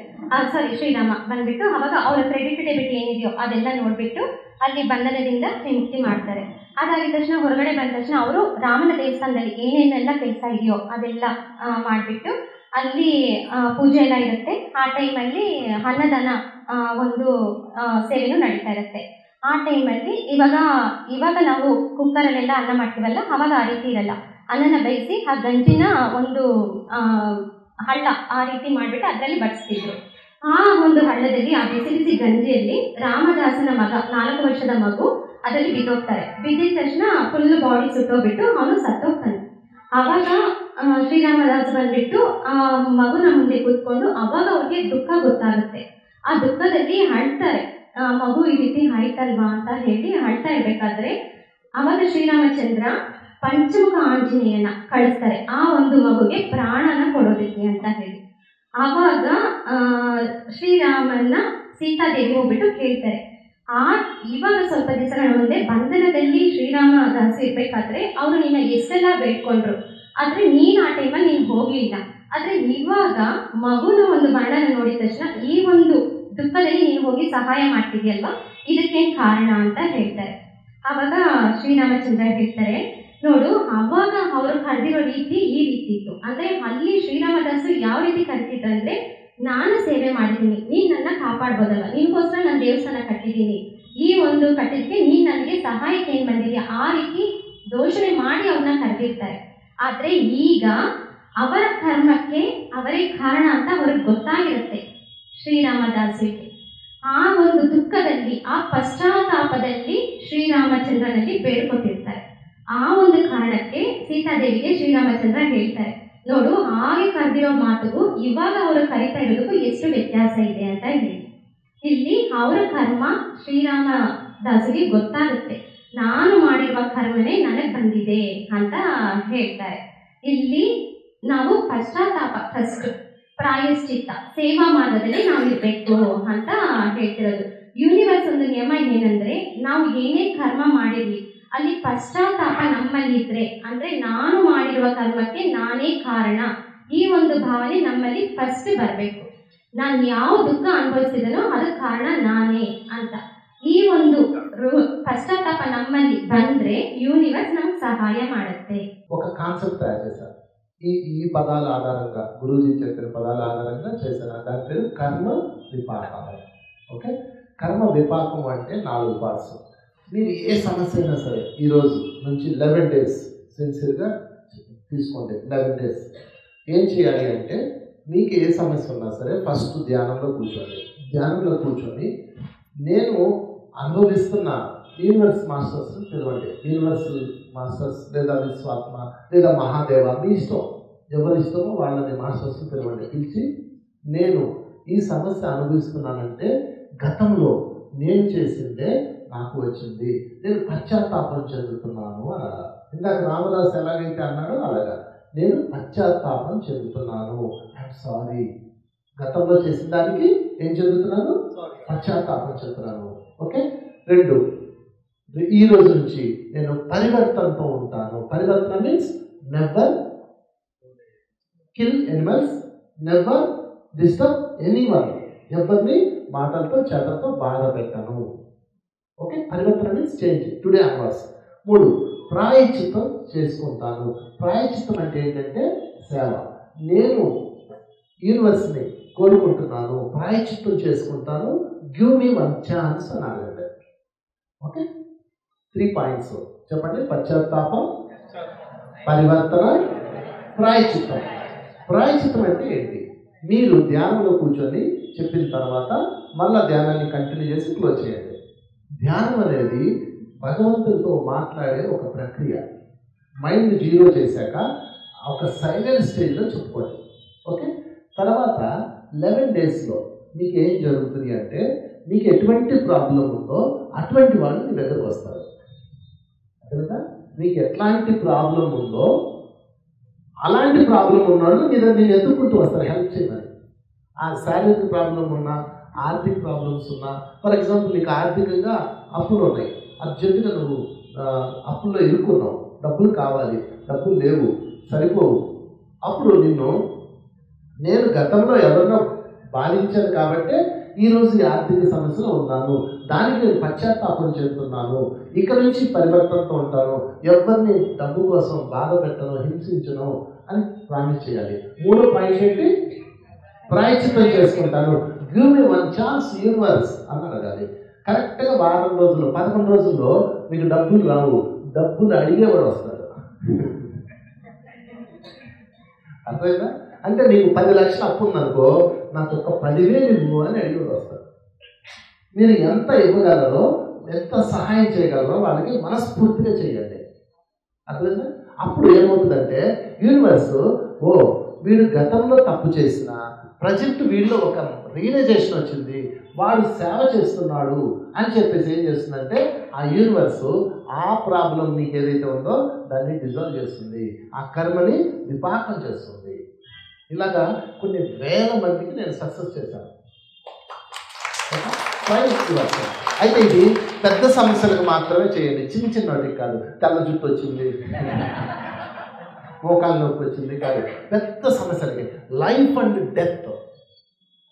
ಶ್ರೀರಾಮ ಬಂದ್ಬಿಟ್ಟು ಆವಾಗ ಅವರ ಕ್ರೆಡಿಟ್ ಡೆಬಿಟ್ ಏನಿದೆಯೋ ಅದೆಲ್ಲ ನೋಡಿಬಿಟ್ಟು ಅಲ್ಲಿ ಬಂಧನದಿಂದ ವಿಮುಕ್ತಿ ಮಾಡ್ತಾರೆ. ಅದಾಗಿದ ತಕ್ಷಣ ಹೊರಗಡೆ ಬಂದ ತಕ್ಷಣ ಅವರು ರಾಮನ ದೇವಸ್ಥಾನದಲ್ಲಿ ಏನೇನೆಲ್ಲ ಕೆಲಸ ಇದೆಯೋ ಅದೆಲ್ಲ ಮಾಡಿಬಿಟ್ಟು ಅಲ್ಲಿ ಪೂಜೆ ಎಲ್ಲ ಇರುತ್ತೆ. ಆ ಟೈಮಲ್ಲಿ ಅನ್ನದಾನ ಒಂದು ಸೇವೆನೂ ನಡೀತಾ ಇರುತ್ತೆ. ಆ ಟೈಮಲ್ಲಿ ಇವಾಗ ನಾವು ಕುಕ್ಕರಲ್ಲೆಲ್ಲ ಅನ್ನ ಮಾಡ್ತೀವಲ್ಲ, ಆವಾಗ ಆ ರೀತಿ ಇರಲ್ಲ. ಅನ್ನನ ಬೇಯಿಸಿ ಆ ಗಂಜಿನ ಒಂದು ಹಳ್ಳ ಆ ರೀತಿ ಮಾಡಿಬಿಟ್ಟು ಅದರಲ್ಲಿ ಬಡಿಸ್ತಿದ್ರು. ಆ ಒಂದು ಹಳ್ಳದಲ್ಲಿ ಆ ಬಿಸಿ ಬಿಸಿ ಗಂಜಿಯಲ್ಲಿ ರಾಮದಾಸನ ಮಗ 4 ವರ್ಷದ ಮಗು ಅದರಲ್ಲಿ ಬಿದ್ದೋಗ್ತಾರೆ. ಬಿದ್ದಿದ ತಕ್ಷಣ ಫುಲ್ ಬಾಡಿ ಸುಟ್ಟೋಗ್ಬಿಟ್ಟು ಅವನು ಸತ್ತೋಗ್ತಾನೆ. ಆವಾಗ ಶ್ರೀರಾಮದಾಸ ಬಂದ್ಬಿಟ್ಟು ಆ ಮಗುನ ಮುಂದೆ ಕೂತ್ಕೊಂಡು ಅವಾಗ ಅವ್ರಿಗೆ ದುಃಖ ಗೊತ್ತಾಗುತ್ತೆ. ಆ ದುಃಖದಲ್ಲಿ ಅಳ್ತಾರೆ, ಮಗು ಈ ರೀತಿ ಆಯ್ತಲ್ವಾ ಅಂತ ಹೇಳಿ ಅಳ್ತಾ ಇರ್ಬೇಕಾದ್ರೆ ಅವಾಗ ಶ್ರೀರಾಮಚಂದ್ರ ಪಂಚಮುಖ ಆಂಜನೇಯನ ಕಳಿಸ್ತಾರೆ ಆ ಒಂದು ಮಗುಗೆ ಪ್ರಾಣನ ಕೊಡೋದಕ್ಕೆ ಅಂತ ಹೇಳಿ. ಆವಾಗ ಶ್ರೀರಾಮನ ಸೀತಾದೇವಿ ಹೋಗ್ಬಿಟ್ಟು ಕೇಳ್ತಾರೆ. ಇವಾಗ ಸ್ವಲ್ಪ ದಿವಸಗಳ ಮುಂದೆ ಬಂಧನದಲ್ಲಿ ಶ್ರೀರಾಮದಾಸ ಇರ್ಬೇಕಾದ್ರೆ ಅವರು ನಿನ್ನ ಎಷ್ಟೆಲ್ಲ ಬೇಡ್ಕೊಂಡ್ರು, ಆದರೆ ನೀನು ಆ ಟೈಮಲ್ಲಿ ನೀನು ಹೋಗಲಿಲ್ಲ. ಆದರೆ ಇವಾಗ ಮಗುನ ಒಂದು ಮರಣನ ನೋಡಿದ ತಕ್ಷಣ ಈ ಒಂದು ದುಃಖದಲ್ಲಿ ನೀನು ಹೋಗಿ ಸಹಾಯ ಮಾಡ್ತಿದ್ಯಲ್ವಾ, ಇದಕ್ಕೇನು ಕಾರಣ ಅಂತ ಹೇಳ್ತಾರೆ. ಆವಾಗ ಶ್ರೀರಾಮಚಂದ್ರ ಹೇಳ್ತಾರೆ, ನೋಡು ಅವಾಗ ಅವರು ಕರೆದಿರೋ ರೀತಿ ಈ ರೀತಿ ಇತ್ತು. ಅಂದರೆ ಅಲ್ಲಿ ಶ್ರೀರಾಮದಾಸರು ಯಾವ ರೀತಿ ಕರಿತಿದ್ರು ಅಂದರೆ, ನಾನು ಸೇವೆ ಮಾಡಿದ್ದೀನಿ, ನೀನು ನನ್ನ ಕಾಪಾಡ್ಬೋದಲ್ವ, ನಿನಗೋಸ್ಕರ ನಾನು ದೇವಸ್ಥಾನ ಕಟ್ಟಿದ್ದೀನಿ, ಈ ಒಂದು ಕಟ್ಟಿದ್ದಕ್ಕೆ ನೀನು ನನಗೆ ಸಹಾಯಕ್ಕೆ ಏನು ಬಂದಿದೆಯಾ, ಆ ರೀತಿ ದೋಷಣೆ ಮಾಡಿ ಅವ್ರನ್ನ ಕರೆದಿರ್ತಾರೆ. ಆದರೆ ಈಗ ಅವರ ಕರ್ಮಕ್ಕೆ ಅವರೇ ಕಾರಣ ಅಂತ ಅವ್ರಿಗೆ ಗೊತ್ತಾಗಿರುತ್ತೆ ಶ್ರೀರಾಮದಾಸರಿಗೆ. ಆ ಒಂದು ದುಃಖದಲ್ಲಿ ಆ ಪಶ್ಚಾತ್ತಾಪದಲ್ಲಿ ಶ್ರೀರಾಮಚಂದ್ರನಲ್ಲಿ ಬೇಡ್ಕೊತಿರ್ತಾರೆ. ಆ ಒಂದು ಕಾರಣಕ್ಕೆ ಸೀತಾದೇವಿಗೆ ಶ್ರೀರಾಮಚಂದ್ರ ಹೇಳ್ತಾರೆ, ನೋಡು ಹಾಗೆ ಕರೆದಿರೋ ಮಾತುಗೂ ಇವಾಗ ಅವರು ಕರಿತಾ ಇರೋದಕ್ಕೂ ಎಷ್ಟು ವ್ಯತ್ಯಾಸ ಇದೆ ಅಂತ ಹೇಳಿ. ಇಲ್ಲಿ ಅವರ ಕರ್ಮ ಶ್ರೀರಾಮದಾಸರಿಗೆ ಗೊತ್ತಾಗುತ್ತೆ, ನಾನು ಮಾಡಿರುವ ಕರ್ಮನೇ ನನಗೆ ಬಂದಿದೆ ಅಂತ ಹೇಳ್ತಾರೆ. ಇಲ್ಲಿ ನಾವು ಪಶ್ಚಾತ್ತಾಪ ಫಸ್ಟ್, ಪ್ರಾಯಶ್ಚಿತ್ತ ಸೇವಾ ಮಾರ್ಗದಲ್ಲಿ ನಾವಿರಬೇಕು ಅಂತ ಹೇಳ್ತಿರೋದು. ಯೂನಿವರ್ಸ್ ಒಂದು ನಿಯಮ ಏನಂದರೆ, ನಾವು ಏನೇ ಕರ್ಮ ಮಾಡಿರಲಿ ಅಲ್ಲಿ ಪಶ್ಚಾತ್ತಾಪ ನಮ್ಮಲ್ಲಿದ್ದರೆ, ಅಂದರೆ ನಾನು ಮಾಡಿರುವ ಕರ್ಮಕ್ಕೆ ನಾನೇ ಕಾರಣ, ಈ ಒಂದು ಭಾವನೆ ನಮ್ಮಲ್ಲಿ ಫಸ್ಟ್ ಬರಬೇಕು. ನಾನು ಯಾವ ದುಃಖ ಅನುಭವಿಸ್ತಿದ್ದೀನೋ ಅದಕ್ಕೆ ಕಾರಣ ನಾನೇ ಅಂತ ಈ ಒಂದು పశ్చాత్తాప నమ్మల్ని ಬಂದ್ರೆ యూనివర్స్ నಮಗೆ సహాయ ಮಾಡುತ್ತೆ. ఒక కాన్సెప్ట్ తయారు చేశారు. ఈ పదాల ఆధారంగా గురూజీ చెప్పిన పదాల ఆధారంగా చేశారు. దాని పేరు కర్మ విపాకం. ఓకే, కర్మ విపాకం అంటే 4 పార్ట్స్. మీరు ఏ సమస్య అయినా సరే ఈరోజు నుంచి 11 days సిన్సియర్గా తీసుకోండి. 11 days ఏం చేయాలి అంటే, మీకు ఏ సమస్య ఉన్నా సరే ఫస్ట్ ధ్యానంలో కూర్చోండి. ధ్యానంలో కూర్చొని నేను అనుభవిస్తున్న యూనివర్స్ మాస్టర్స్ని పిలవండి. యూనివర్సల్ మాస్టర్స్ లేదా విశ్వాత్మ లేదా మహాదేవ, మీ ఇష్టం, ఎవరి ఇష్టమో వాళ్ళని మాస్టర్స్ని పిలవండి. పిలిచి నేను ఈ సమస్య అనుభవిస్తున్నానంటే గతంలో నేను చేసిందే నాకు వచ్చింది, నేను పశ్చాత్తాపం చెందుతున్నాను అనాలి. ఇందాక రామదాస్ ఎలాగైతే అన్నాడో అలాగా నేను పశ్చాత్తాపం చెందుతున్నాను, ఐఎమ్ సారీ. గతంలో చేసిన దానికి ఏం చెందుతున్నాను? పశ్చాత్తాపం చెందుతున్నాను. ఓకే. 2, ఈ రోజు నుంచి నేను పరివర్తనతో ఉంటాను. పరివర్తన means never kill animals, never disturb anyone. ఎవరిని మాటలతో చేతలతో బాధ పెట్టను. ఓకే, పరివర్తన మీన్స్ చేంజ్ టుడే అన్వర్స్. 3, ప్రాయశ్చిత్తం చేసుకుంటాను. ప్రాయశ్చిత్తం అంటే ఏంటంటే సేవ. నేను యూనివర్స్ని కోరుకుంటున్నాను, ప్రాయశ్చిత్తం చేసుకుంటాను, గివ్ మీ వన్ ఛాన్స్ అని అడగండి. ఓకే, 3 పాయింట్స్ చెప్పండి. పశ్చాత్తాపం, పరివర్తన, ప్రాయశ్చిత్తం. ప్రాయశ్చిత్తం అంటే ఏంటి? మీరు ధ్యానంలో కూర్చొని చెప్పిన తర్వాత మళ్ళా ధ్యానాన్ని కంటిన్యూ చేసి క్లోజ్ చేయండి. ధ్యానం అనేది భగవంతుడితో మాట్లాడే ఒక ప్రక్రియ. మైండ్ జీరో చేశాక ఒక సైలెంట్ స్టేజ్లో చెప్పుకోండి. ఓకే, తర్వాత 11 daysలో మీకు ఏం జరుగుతుంది అంటే, మీకు ఎటువంటి ప్రాబ్లం ఉందో అటువంటి వాళ్ళు మీ దగ్గరకు వస్తారు. కదా, మీకు ఎట్లాంటి ప్రాబ్లం ఉందో అలాంటి ప్రాబ్లం ఉన్నాడు మీ దగ్గర నేను ఎదుర్కొంటూ వస్తారు హెల్ప్ చేయమని. ఆ శారీరక ప్రాబ్లం ఉన్నా, ఆర్థిక ప్రాబ్లమ్స్ ఉన్నా, ఫర్ ఎగ్జాంపుల్ నీకు ఆర్థికంగా అప్పులు ఉన్నాయి, అర్జెంటుగా నువ్వు అప్పుల్లో ఇరుక్కున్నావు, డబ్బులు కావాలి, డబ్బులు లేవు, సరిపోవు. అప్పుడు నేను గతంలో ఎవరినో బాధించాను కాబట్టి ఈరోజు ఈ ఆర్థిక సమస్యలో ఉన్నాను, దానికి నేను పశ్చాత్తాపం చెందుతున్నాను, ఇక నుంచి పరివర్తనతో ఉంటాను, ఎవరిని డబ్బు కోసం బాధ పెట్టను, హింసించను అని ప్రామిస్ చేయాలి. 3వ పాయింట్ ఏంటి? ప్రాయశ్చిత్తం చేసుకుంటాను. గివ్ మీ 1 ఛాన్స్ యూనివర్స్ అని అడగాలి. కరెక్ట్గా వారం రోజుల్లో 11 రోజుల్లో మీకు డబ్బులు రావు, డబ్బులు అడిగేవాడు వస్తాడు. అర్థమైందా? అంటే నీకు 10 లక్షలు అప్పు ఉందనుకో, నాకు ఒక 10,000 ఇవ్వు అని అడిగేవాడు వస్తాడు. మీరు ఎంత ఇవ్వగలరో, ఎంత సహాయం చేయగలరో వాళ్ళకి మనస్ఫూర్తిగా చేయండి. అర్థమైందా? అప్పుడు ఏమవుతుందంటే యూనివర్స్, ఓ వీడు గతంలో తప్పు చేసిన ప్రజెంట్ వీడిలో ఒక రియలైజేషన్ వచ్చింది, వాడు సేవ చేస్తున్నాడు అని చెప్పేసి ఏం చేస్తుందంటే ఆ యూనివర్స్ ఆ ప్రాబ్లం నీకు ఏదైతే ఉందో దాన్ని డిజాల్వ్ చేస్తుంది, ఆ కర్మని విపాకం చేస్తుంది. ఇలాగా కొన్ని వేల మందికి నేను సక్సెస్ చేశాను. అయితే ఇది పెద్ద సమస్యలకు మాత్రమే చేయండి, చిన్న చిన్న వాటికి కాదు. తెల్ల జుట్టు వచ్చింది, మోకాలు నొప్పి వచ్చింది కాదు, పెద్ద సమస్యలకి. Life and death.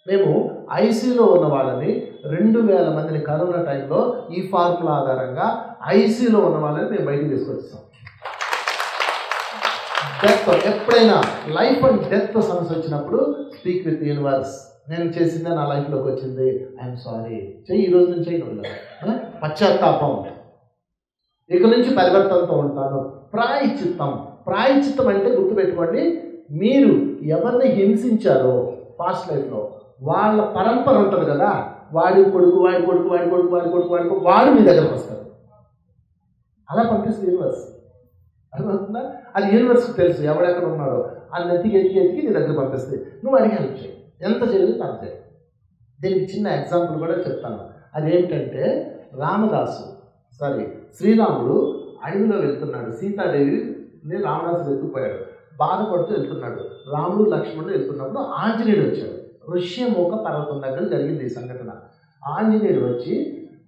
మేము ఐసీయూలో ఉన్న వాళ్ళని 2,000 మందిని కరోనా టైంలో ఈ ఫార్ములా ఆధారంగా ఐసీయూలో ఉన్న వాళ్ళని మేము బయటకు తీసుకొచ్చాం. డెత్ ఎప్పుడైనా లైఫ్ అండ్ డెత్ సమస్య వచ్చినప్పుడు స్పీక్ విత్ యూనివర్స్. నేను చేసిందే నా లైఫ్లోకి వచ్చింది, ఐఎమ్ సారీ చెయ్యి, ఈ రోజు నుంచి చేయను, పశ్చాత్తాపం, ఇక నుంచి పరివర్తనతో ఉంటాను. ప్రాయశ్చిత్తం. ప్రాయశ్చిత్తం అంటే గుర్తుపెట్టుకోండి, మీరు ఎవరిని హింసించారో పాస్ట్ లైఫ్లో వాళ్ళ పరంపర ఉంటుంది కదా, వాడి కొడుకు వాడి కొడుకు వాడి కొడుకు వాడి కొడుకు వాడి కొడుకు వాడు మీ దగ్గరకు వస్తారు. అలా పంపిస్తుంది యూనివర్స్. అర్థమవుతుందా? అది యూనివర్స్కి తెలుసు ఎవడెక్కడ ఉన్నాడో, అది ఎతికి నీ దగ్గర పంపిస్తుంది. నువ్వు అడిగి హెల్ప్ చేయి, ఎంత చేయదు అంత చేయి. దీనికి చిన్న ఎగ్జాంపుల్ కూడా చెప్తాను. అదేమిటంటే శ్రీరాముడు అడవిలో వెళ్తున్నాడు, సీతాదేవిని రావణాసు వెతుకుపోయాడు, బాధపడుతూ వెళ్తున్నాడు. రాముడు లక్ష్మణుడు వెళ్తున్నప్పుడు ఆంజనేయుడు వచ్చాడు. ఋష్యమూక పర్వతం దగ్గర జరిగింది ఈ సంఘటన. ఆంజనేయుడు వచ్చి,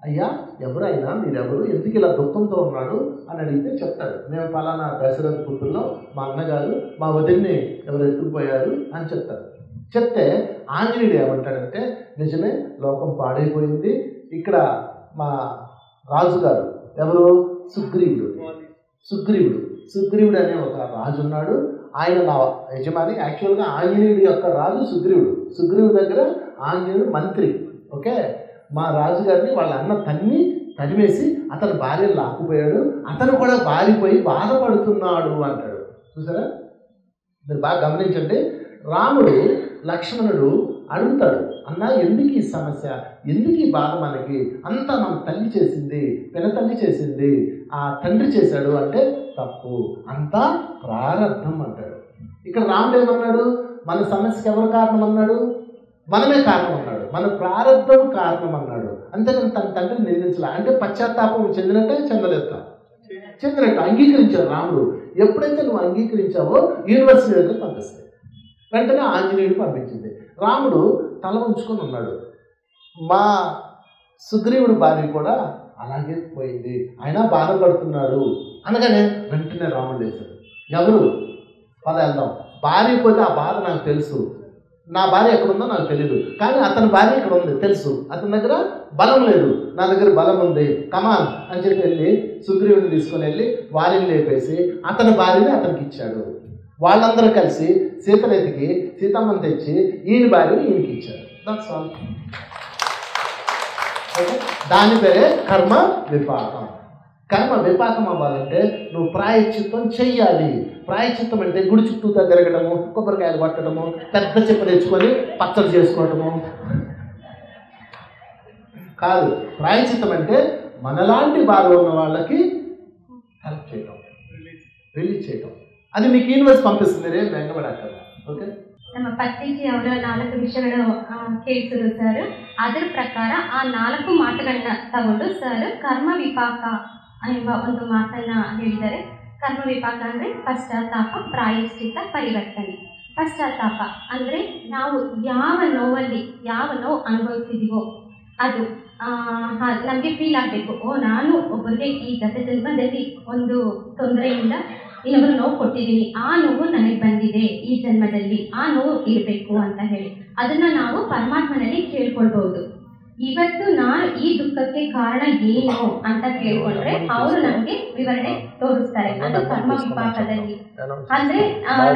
అయ్యా ఎవరైనా మీరెవరు, ఎందుకు ఇలా దుఃఖంతో ఉన్నాడు అని అడిగితే చెప్తాడు, మేము పలానా దశరథ పుత్రుల్లో మా అన్నగారు మా వదిలిని ఎవరు ఎత్తుకుపోయారు అని చెప్తారు. చెప్తే ఆంజనేయుడు ఏమంటాడంటే, నిజమే లోకం పాడైపోయింది, ఇక్కడ మా రాజుగారు ఎవరు, సుగ్రీవుడు అనే ఒక రాజు ఉన్నాడు, ఆయన నా యజమాని. యాక్చువల్గా ఆంజనేయుడి యొక్క రాజు సుగ్రీవుడి దగ్గర ఆంజనేయుడు మంత్రి. ఓకే, మా రాజుగారిని వాళ్ళ అన్న తరిమేసి అతను భార్యను లాక్కుపోయాడు, అతను కూడా బారిపోయి బాధపడుతున్నాడు అంటాడు. చూసారా? మీరు బాగా గమనించండి. రాముడు లక్ష్మణుడు అడుగుతాడు, అన్నా ఎందుకు ఈ సమస్య, ఎందుకు ఈ బాధ, మనకి అంతా మన తల్లి చేసింది, పెనతల్లి చేసింది, ఆ తండ్రి చేశాడు అంటే తప్పు, అంతా ప్రారంధం అంటాడు. ఇక్కడ రాముడు ఏమన్నాడు, మన సమస్యకి ఎవరు కారణం అన్నాడు, మనమే కారణం అన్నాడు, మన ప్రారంధం కారణం అన్నాడు. అంతేకాని తన తండ్రిని నిందించలే. అంటే పశ్చాత్తాపం చెందినట్టే చెందినట్టు అంగీకరించాడు రాముడు. ఎప్పుడైతే నువ్వు అంగీకరించావో యూనివర్సిటీ దగ్గర పంపిస్తాయి. వెంటనే ఆంజనేయుడు పంపించింది. రాముడు తల ఉంచుకొని ఉన్నాడు. మా సుగ్రీవుడి భార్య కూడా అలాగే పోయింది, ఆయన బాధపడుతున్నాడు అనగానే వెంటనే రాముడు లేచాడు. ఎవరు, పద వెళ్దాం, భార్య పోతే ఆ బాధ నాకు తెలుసు, నా భార్య ఎక్కడుందో నాకు తెలియదు, కానీ అతని భార్య ఇక్కడ ఉంది తెలుసు, అతని దగ్గర బలం లేదు, నా దగ్గర బలం ఉంది, కమాన్ అని చెప్పి వెళ్ళి సుగ్రీవుడిని తీసుకొని వెళ్ళి వారిని లేపేసి అతని భార్యని అతనికి ఇచ్చాడు. వాళ్ళందరూ కలిసి సీతనెతికి సీతమ్మని తెచ్చి ఈయన భార్యని ఈయనకి ఇచ్చాడు. That's all. దాని పేరే కర్మ విపాకం. కర్మ విపాకం అవ్వాలంటే నువ్వు ప్రాయశ్చిత్తం చెయ్యాలి. ప్రాయశ్చిత్తం అంటే గుడి చుట్టూతో తిరగడము, కొబ్బరికాయలు పట్టడము, పెద్ద చెప్పు తెచ్చుకొని పచ్చడి చేసుకోవటము కాదు. ప్రాయశ్చిత్తం అంటే మనలాంటి బాధ ఉన్న వాళ్ళకి హెల్ప్ చేయటం, రిలీజ్ చేయటం. అది మీకు యూనివర్స్ పంపిస్తుంది, రేపు వెంగబడాలి. ಓಕೆ ನಮ್ಮ ಪತ್ರಿಕೆ ಅವರ 4 ವಿಷಯಗಳು ಕೇಳಿಸಿದ್ರು ಸರ್. ಅದರ ಪ್ರಕಾರ ಆ 4 ಮಾತುಗಳನ್ನ ತಗೊಂಡು ಸರ್ ಕರ್ಮ ವಿಪಾಕ ಎಂಬ ಒಂದು ಮಾತನ್ನ ಹೇಳಿದ್ದಾರೆ. ಕರ್ಮ ವಿಪಾಕ ಅಂದರೆ ಪಶ್ಚಾತ್ತಾಪ, ಪ್ರಾಯಶ್ಚಿತ್ತ, ಪರಿವರ್ತನೆ. ಪಶ್ಚಾತ್ತಾಪ ಅಂದರೆ ನಾವು ಯಾವ ನೋವು ಅನುಭವಿಸಿದೀವೋ ಅದು ನಮಗೆ ಫೀಲ್ ಆಗಬೇಕು. ನಾನು ಒಬ್ಬರಿಗೆ ಈ ಗತ ಜನ್ಮದಲ್ಲಿ ಒಂದು ತೊಂದರೆಯಿಂದ ಇನ್ನೊಬ್ಬರು ನೋವು ಕೊಟ್ಟಿದ್ದೀನಿ, ಆ ನೋವು ನನಗೆ ಬಂದಿದೆ, ಈ ಜನ್ಮದಲ್ಲಿ ಆ ನೋವು ಇರಬೇಕು ಅಂತ ಹೇಳಿ ಅದನ್ನು ನಾವು ಪರಮಾತ್ಮನಲ್ಲಿ ಕೇಳ್ಕೊಳ್ಬಹುದು. ಇವತ್ತು ನಾನು ಈ ದುಃಖಕ್ಕೆ ಕಾರಣ ಏನು ಅಂತ ಕೇಳ್ಕೊಂಡ್ರೆ ಅವರು ನಮಗೆ ವಿವರಣೆ ತೋರಿಸ್ತಾರೆ. ಅದು ಕರ್ಮ ವಿಪಾಕದಲ್ಲಿ. ಅಂದ್ರೆ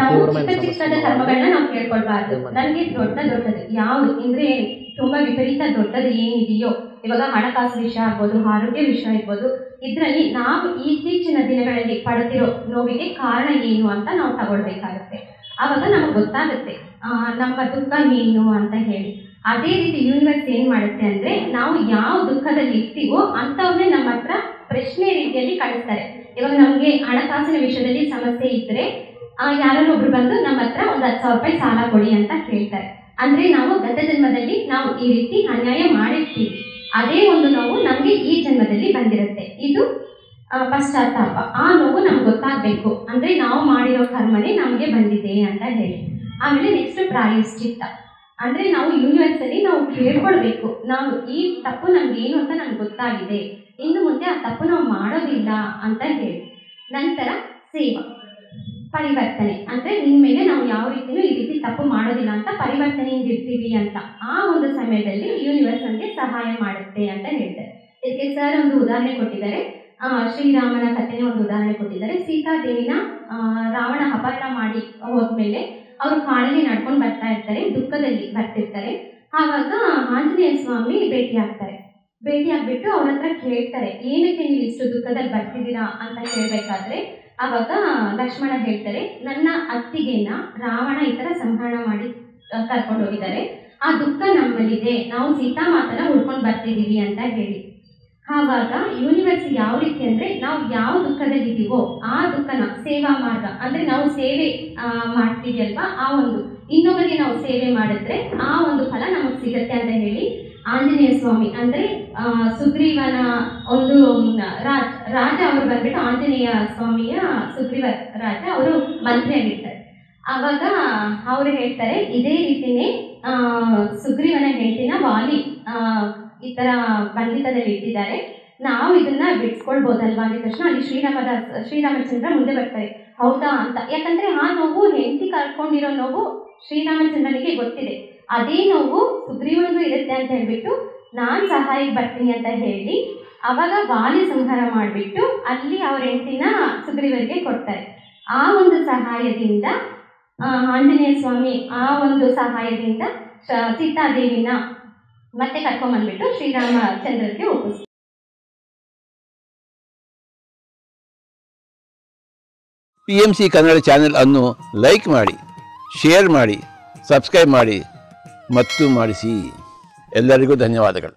ನಾವು ಚಿಕ್ಕದ ಕರ್ಮಗಳನ್ನ ನಾವು ಕೇಳ್ಕೊಳ್ಬಾರ್ದು. ನನಗೆ ದೊಡ್ಡದು ಯಾವುದು ಅಂದ್ರೆ ತುಂಬಾ ವಿಪರೀತ ದೊಡ್ಡದು ಏನಿದೆಯೋ, ಇವಾಗ ಹಣಕಾಸು ವಿಷಯ ಆಗ್ಬೋದು, ಆರೋಗ್ಯ ವಿಷಯ ಇರ್ಬೋದು, ಇದರಲ್ಲಿ ನಾವು ಇತ್ತೀಚಿನ ದಿನಗಳಲ್ಲಿ ಪಡೆದಿರೋ ನೋವಿಗೆ ಕಾರಣ ಏನು ಅಂತ ನಾವು ತಗೊಳ್ಬೇಕಾಗುತ್ತೆ. ಆವಾಗ ನಮಗೆ ಗೊತ್ತಾಗುತ್ತೆ ನಮ್ಮ ದುಃಖ ಏನು ಅಂತ ಹೇಳಿ. ಅದೇ ರೀತಿ ಯೂನಿವರ್ಸ್ ಏನು ಮಾಡುತ್ತೆ ಅಂದರೆ ನಾವು ಯಾವ ದುಃಖದಲ್ಲಿ ಇರ್ತೀವೋ ಅಂಥವನ್ನೇ ನಮ್ಮ ಹತ್ರ ಪ್ರಶ್ನೆ ರೀತಿಯಲ್ಲಿ ಕಳಿಸ್ತಾರೆ. ಇವಾಗ ನಮಗೆ ಹಣಕಾಸಿನ ವಿಷಯದಲ್ಲಿ ಸಮಸ್ಯೆ ಇದ್ದರೆ ಯಾರನ್ನೊಬ್ರು ಬಂದು ನಮ್ಮ ಹತ್ರ ಒಂದು 10,000 ರೂಪಾಯಿ ಸಾಲ ಕೊಡಿ ಅಂತ ಕೇಳ್ತಾರೆ. ಅಂದರೆ ನಾವು ಗತ ಜನ್ಮದಲ್ಲಿ ನಾವು ಈ ರೀತಿ ಅನ್ಯಾಯ ಮಾಡಿರ್ತೀವಿ, ಅದೇ ಒಂದು ನೋವು ನಮಗೆ ಈ ಜನ್ಮದಲ್ಲಿ ಬಂದಿರುತ್ತೆ. ಇದು ಪಶ್ಚಾತ್ತಾಪ. ಆ ನೋವು ನಮ್ಗೆ ಗೊತ್ತಾಗಬೇಕು, ಅಂದರೆ ನಾವು ಮಾಡಿರೋ ಕರ್ಮನೇ ನಮಗೆ ಬಂದಿದೆ ಅಂತ ಹೇಳಿ. ಆಮೇಲೆ ನೆಕ್ಸ್ಟ್ ಪ್ರಾಯಶ್ಚಿತ್ತ ಅಂದರೆ ನಾವು ಯೂನಿವರ್ಸಲ್ಲಿ ನಾವು ಕೇಳ್ಕೊಳ್ಬೇಕು, ನಾವು ಈ ತಪ್ಪು ನಮ್ಗೆ ಏನು ಅಂತ ನಮ್ಗೆ ಗೊತ್ತಾಗಿದೆ, ಇನ್ನು ಮುಂದೆ ಆ ತಪ್ಪು ನಾವು ಮಾಡೋದಿಲ್ಲ ಅಂತ ಹೇಳಿ. ನಂತರ ಸೇವಾ, ಪರಿವರ್ತನೆ ಅಂದರೆ ನಿನ್ನ ಮೇಲೆ ನಾವು ಯಾವ ರೀತಿಯೂ ಈ ರೀತಿ ತಪ್ಪು ಮಾಡೋದಿಲ್ಲ ಅಂತ ಪರಿವರ್ತನೆಯಿಂದ ಇರ್ತೀವಿ ಅಂತ ಆ ಒಂದು ಸಮಯದಲ್ಲಿ ಯೂನಿವರ್ಸ್ ನಮಗೆ ಸಹಾಯ ಮಾಡುತ್ತೆ ಅಂತ ಹೇಳ್ತಾರೆ. ಇದಕ್ಕೆ ಸರ್ ಒಂದು ಉದಾಹರಣೆ ಕೊಟ್ಟಿದ್ದಾರೆ. ಶ್ರೀರಾಮನ ಕಥೆನೇ ಒಂದು ಉದಾಹರಣೆ ಕೊಟ್ಟಿದ್ದಾರೆ. ಸೀತಾದೇವಿನ ರಾವಣ ಅಪಹರಣ ಮಾಡಿ ಹೋದ್ಮೇಲೆ ಅವರು ಕಾಡಲ್ಲಿ ನಡ್ಕೊಂಡು ಬರ್ತಾ ಇರ್ತಾರೆ, ದುಃಖದಲ್ಲಿ ಬರ್ತಿರ್ತಾರೆ. ಆವಾಗ ಆಂಜನೇಯ ಸ್ವಾಮಿ ಭೇಟಿ ಆಗ್ಬಿಟ್ಟು ಅವ್ರ ಹತ್ರ ಕೇಳ್ತಾರೆ, ಏನಕ್ಕೆ ನೀವು ಇಷ್ಟು ದುಃಖದಲ್ಲಿ ಬರ್ತಿದ್ದೀರಾ ಅಂತ ಕೇಳಬೇಕಾದ್ರೆ ಆವಾಗ ಲಕ್ಷ್ಮಣ ಹೇಳ್ತಾರೆ, ನನ್ನ ಅತ್ತಿಗೆನ ರಾವಣ ಈ ಥರ ಸಂಹರಣ ಮಾಡಿ ಕರ್ಕೊಂಡು ಹೋಗಿದ್ದಾರೆ, ಆ ದುಃಖ ನಮ್ಮಲ್ಲಿದೆ, ನಾವು ಸೀತಾಮಾತನ ಹುಡ್ಕೊಂಡು ಬರ್ತಿದ್ದೀವಿ ಅಂತ ಹೇಳಿ. ಆವಾಗ ಯೂನಿವರ್ಸ್ ಯಾವ ರೀತಿ ಅಂದರೆ ನಾವು ಯಾವ ದುಃಖದಲ್ಲಿದ್ದೀವೋ ಆ ದುಃಖನ ಸೇವಾ ಮಾರ್ಗ ಅಂದರೆ ನಾವು ಸೇವೆ ಮಾಡ್ತೀವಿ ಅಲ್ವಾ, ಆ ಒಂದು ಇನ್ನೊಬ್ಬರಿಗೆ ನಾವು ಸೇವೆ ಮಾಡಿದ್ರೆ ಆ ಒಂದು ಫಲ ನಮಗೆ ಸಿಗುತ್ತೆ ಅಂತ ಹೇಳಿ ಆಂಜನೇಯ ಸ್ವಾಮಿ ಅಂದರೆ ಸುಗ್ರೀವನ ಒಂದು ರಾಜ ಅವರು ಬಂದ್ಬಿಟ್ಟು ಆಂಜನೇಯ ಸ್ವಾಮಿಯ ಸುಗ್ರೀವ ರಾಜ ಅವರು ಮಂತ್ರಿಯಾಗಿರ್ತಾರೆ. ಆವಾಗ ಅವರು ಹೇಳ್ತಾರೆ, ಇದೇ ರೀತಿಯೇ ಸುಗ್ರೀವನ ಹೆಂಡತಿನ ವಾಲಿ ಈ ಥರ ಬಂಧಿತದಲ್ಲಿ ಇಟ್ಟಿದ್ದಾರೆ, ನಾವು ಇದನ್ನ ಬಿಡಿಸ್ಕೊಳ್ಬೋದಲ್ವಾ ಅಂದ ತಕ್ಷಣ ಅಲ್ಲಿ ಶ್ರೀರಾಮಚಂದ್ರ ಮುಂದೆ ಬರ್ತಾರೆ. ಹೌದಾ ಅಂತ, ಯಾಕಂದ್ರೆ ಆ ನೋವು ಹೆಂಡತಿ ಕಳ್ಕೊಂಡಿರೋ ನೋವು ಶ್ರೀರಾಮಚಂದ್ರನಿಗೆ ಗೊತ್ತಿದೆ, ಅದೇ ನೋವು ಸುಗ್ರೀವನಿಗೂ ಇರುತ್ತೆ ಅಂತ ಹೇಳ್ಬಿಟ್ಟು ನಾನು ಸಹಾಯಕ್ಕೆ ಬರ್ತೀನಿ ಅಂತ ಹೇಳಿ ಅವಾಗ ವಾಲಿ ಸಂಹಾರ ಮಾಡಿಬಿಟ್ಟು ಅಲ್ಲಿ ಅವ್ರ ಹೆಂಡತಿನ ಸುಗ್ರೀವರಿಗೆ ಕೊಡ್ತಾರೆ. ಆ ಒಂದು ಸಹಾಯದಿಂದ ಆಂಜನೇಯ ಸ್ವಾಮಿ ಆ ಒಂದು ಸಹಾಯದಿಂದ ಸೀತಾದೇವಿನ ಮತ್ತೆ ಕರ್ಕೊಂಡ್ಬಂದ್ಬಿಟ್ಟು ಶ್ರೀರಾಮಚಂದ್ರರಿಗೆ ಒಪ್ಪಿಸ್ತಾರೆ. PMC ಕನ್ನಡ ಚಾನೆಲ್ ಅನ್ನು ಲೈಕ್ ಮಾಡಿ, ಶೇರ್ ಮಾಡಿ, ಸಬ್ಸ್ಕ್ರೈಬ್ ಮಾಡಿ ಮತ್ತು ಮಾಡಿಸಿ. ಎಲ್ಲರಿಗೂ ಧನ್ಯವಾದಗಳು.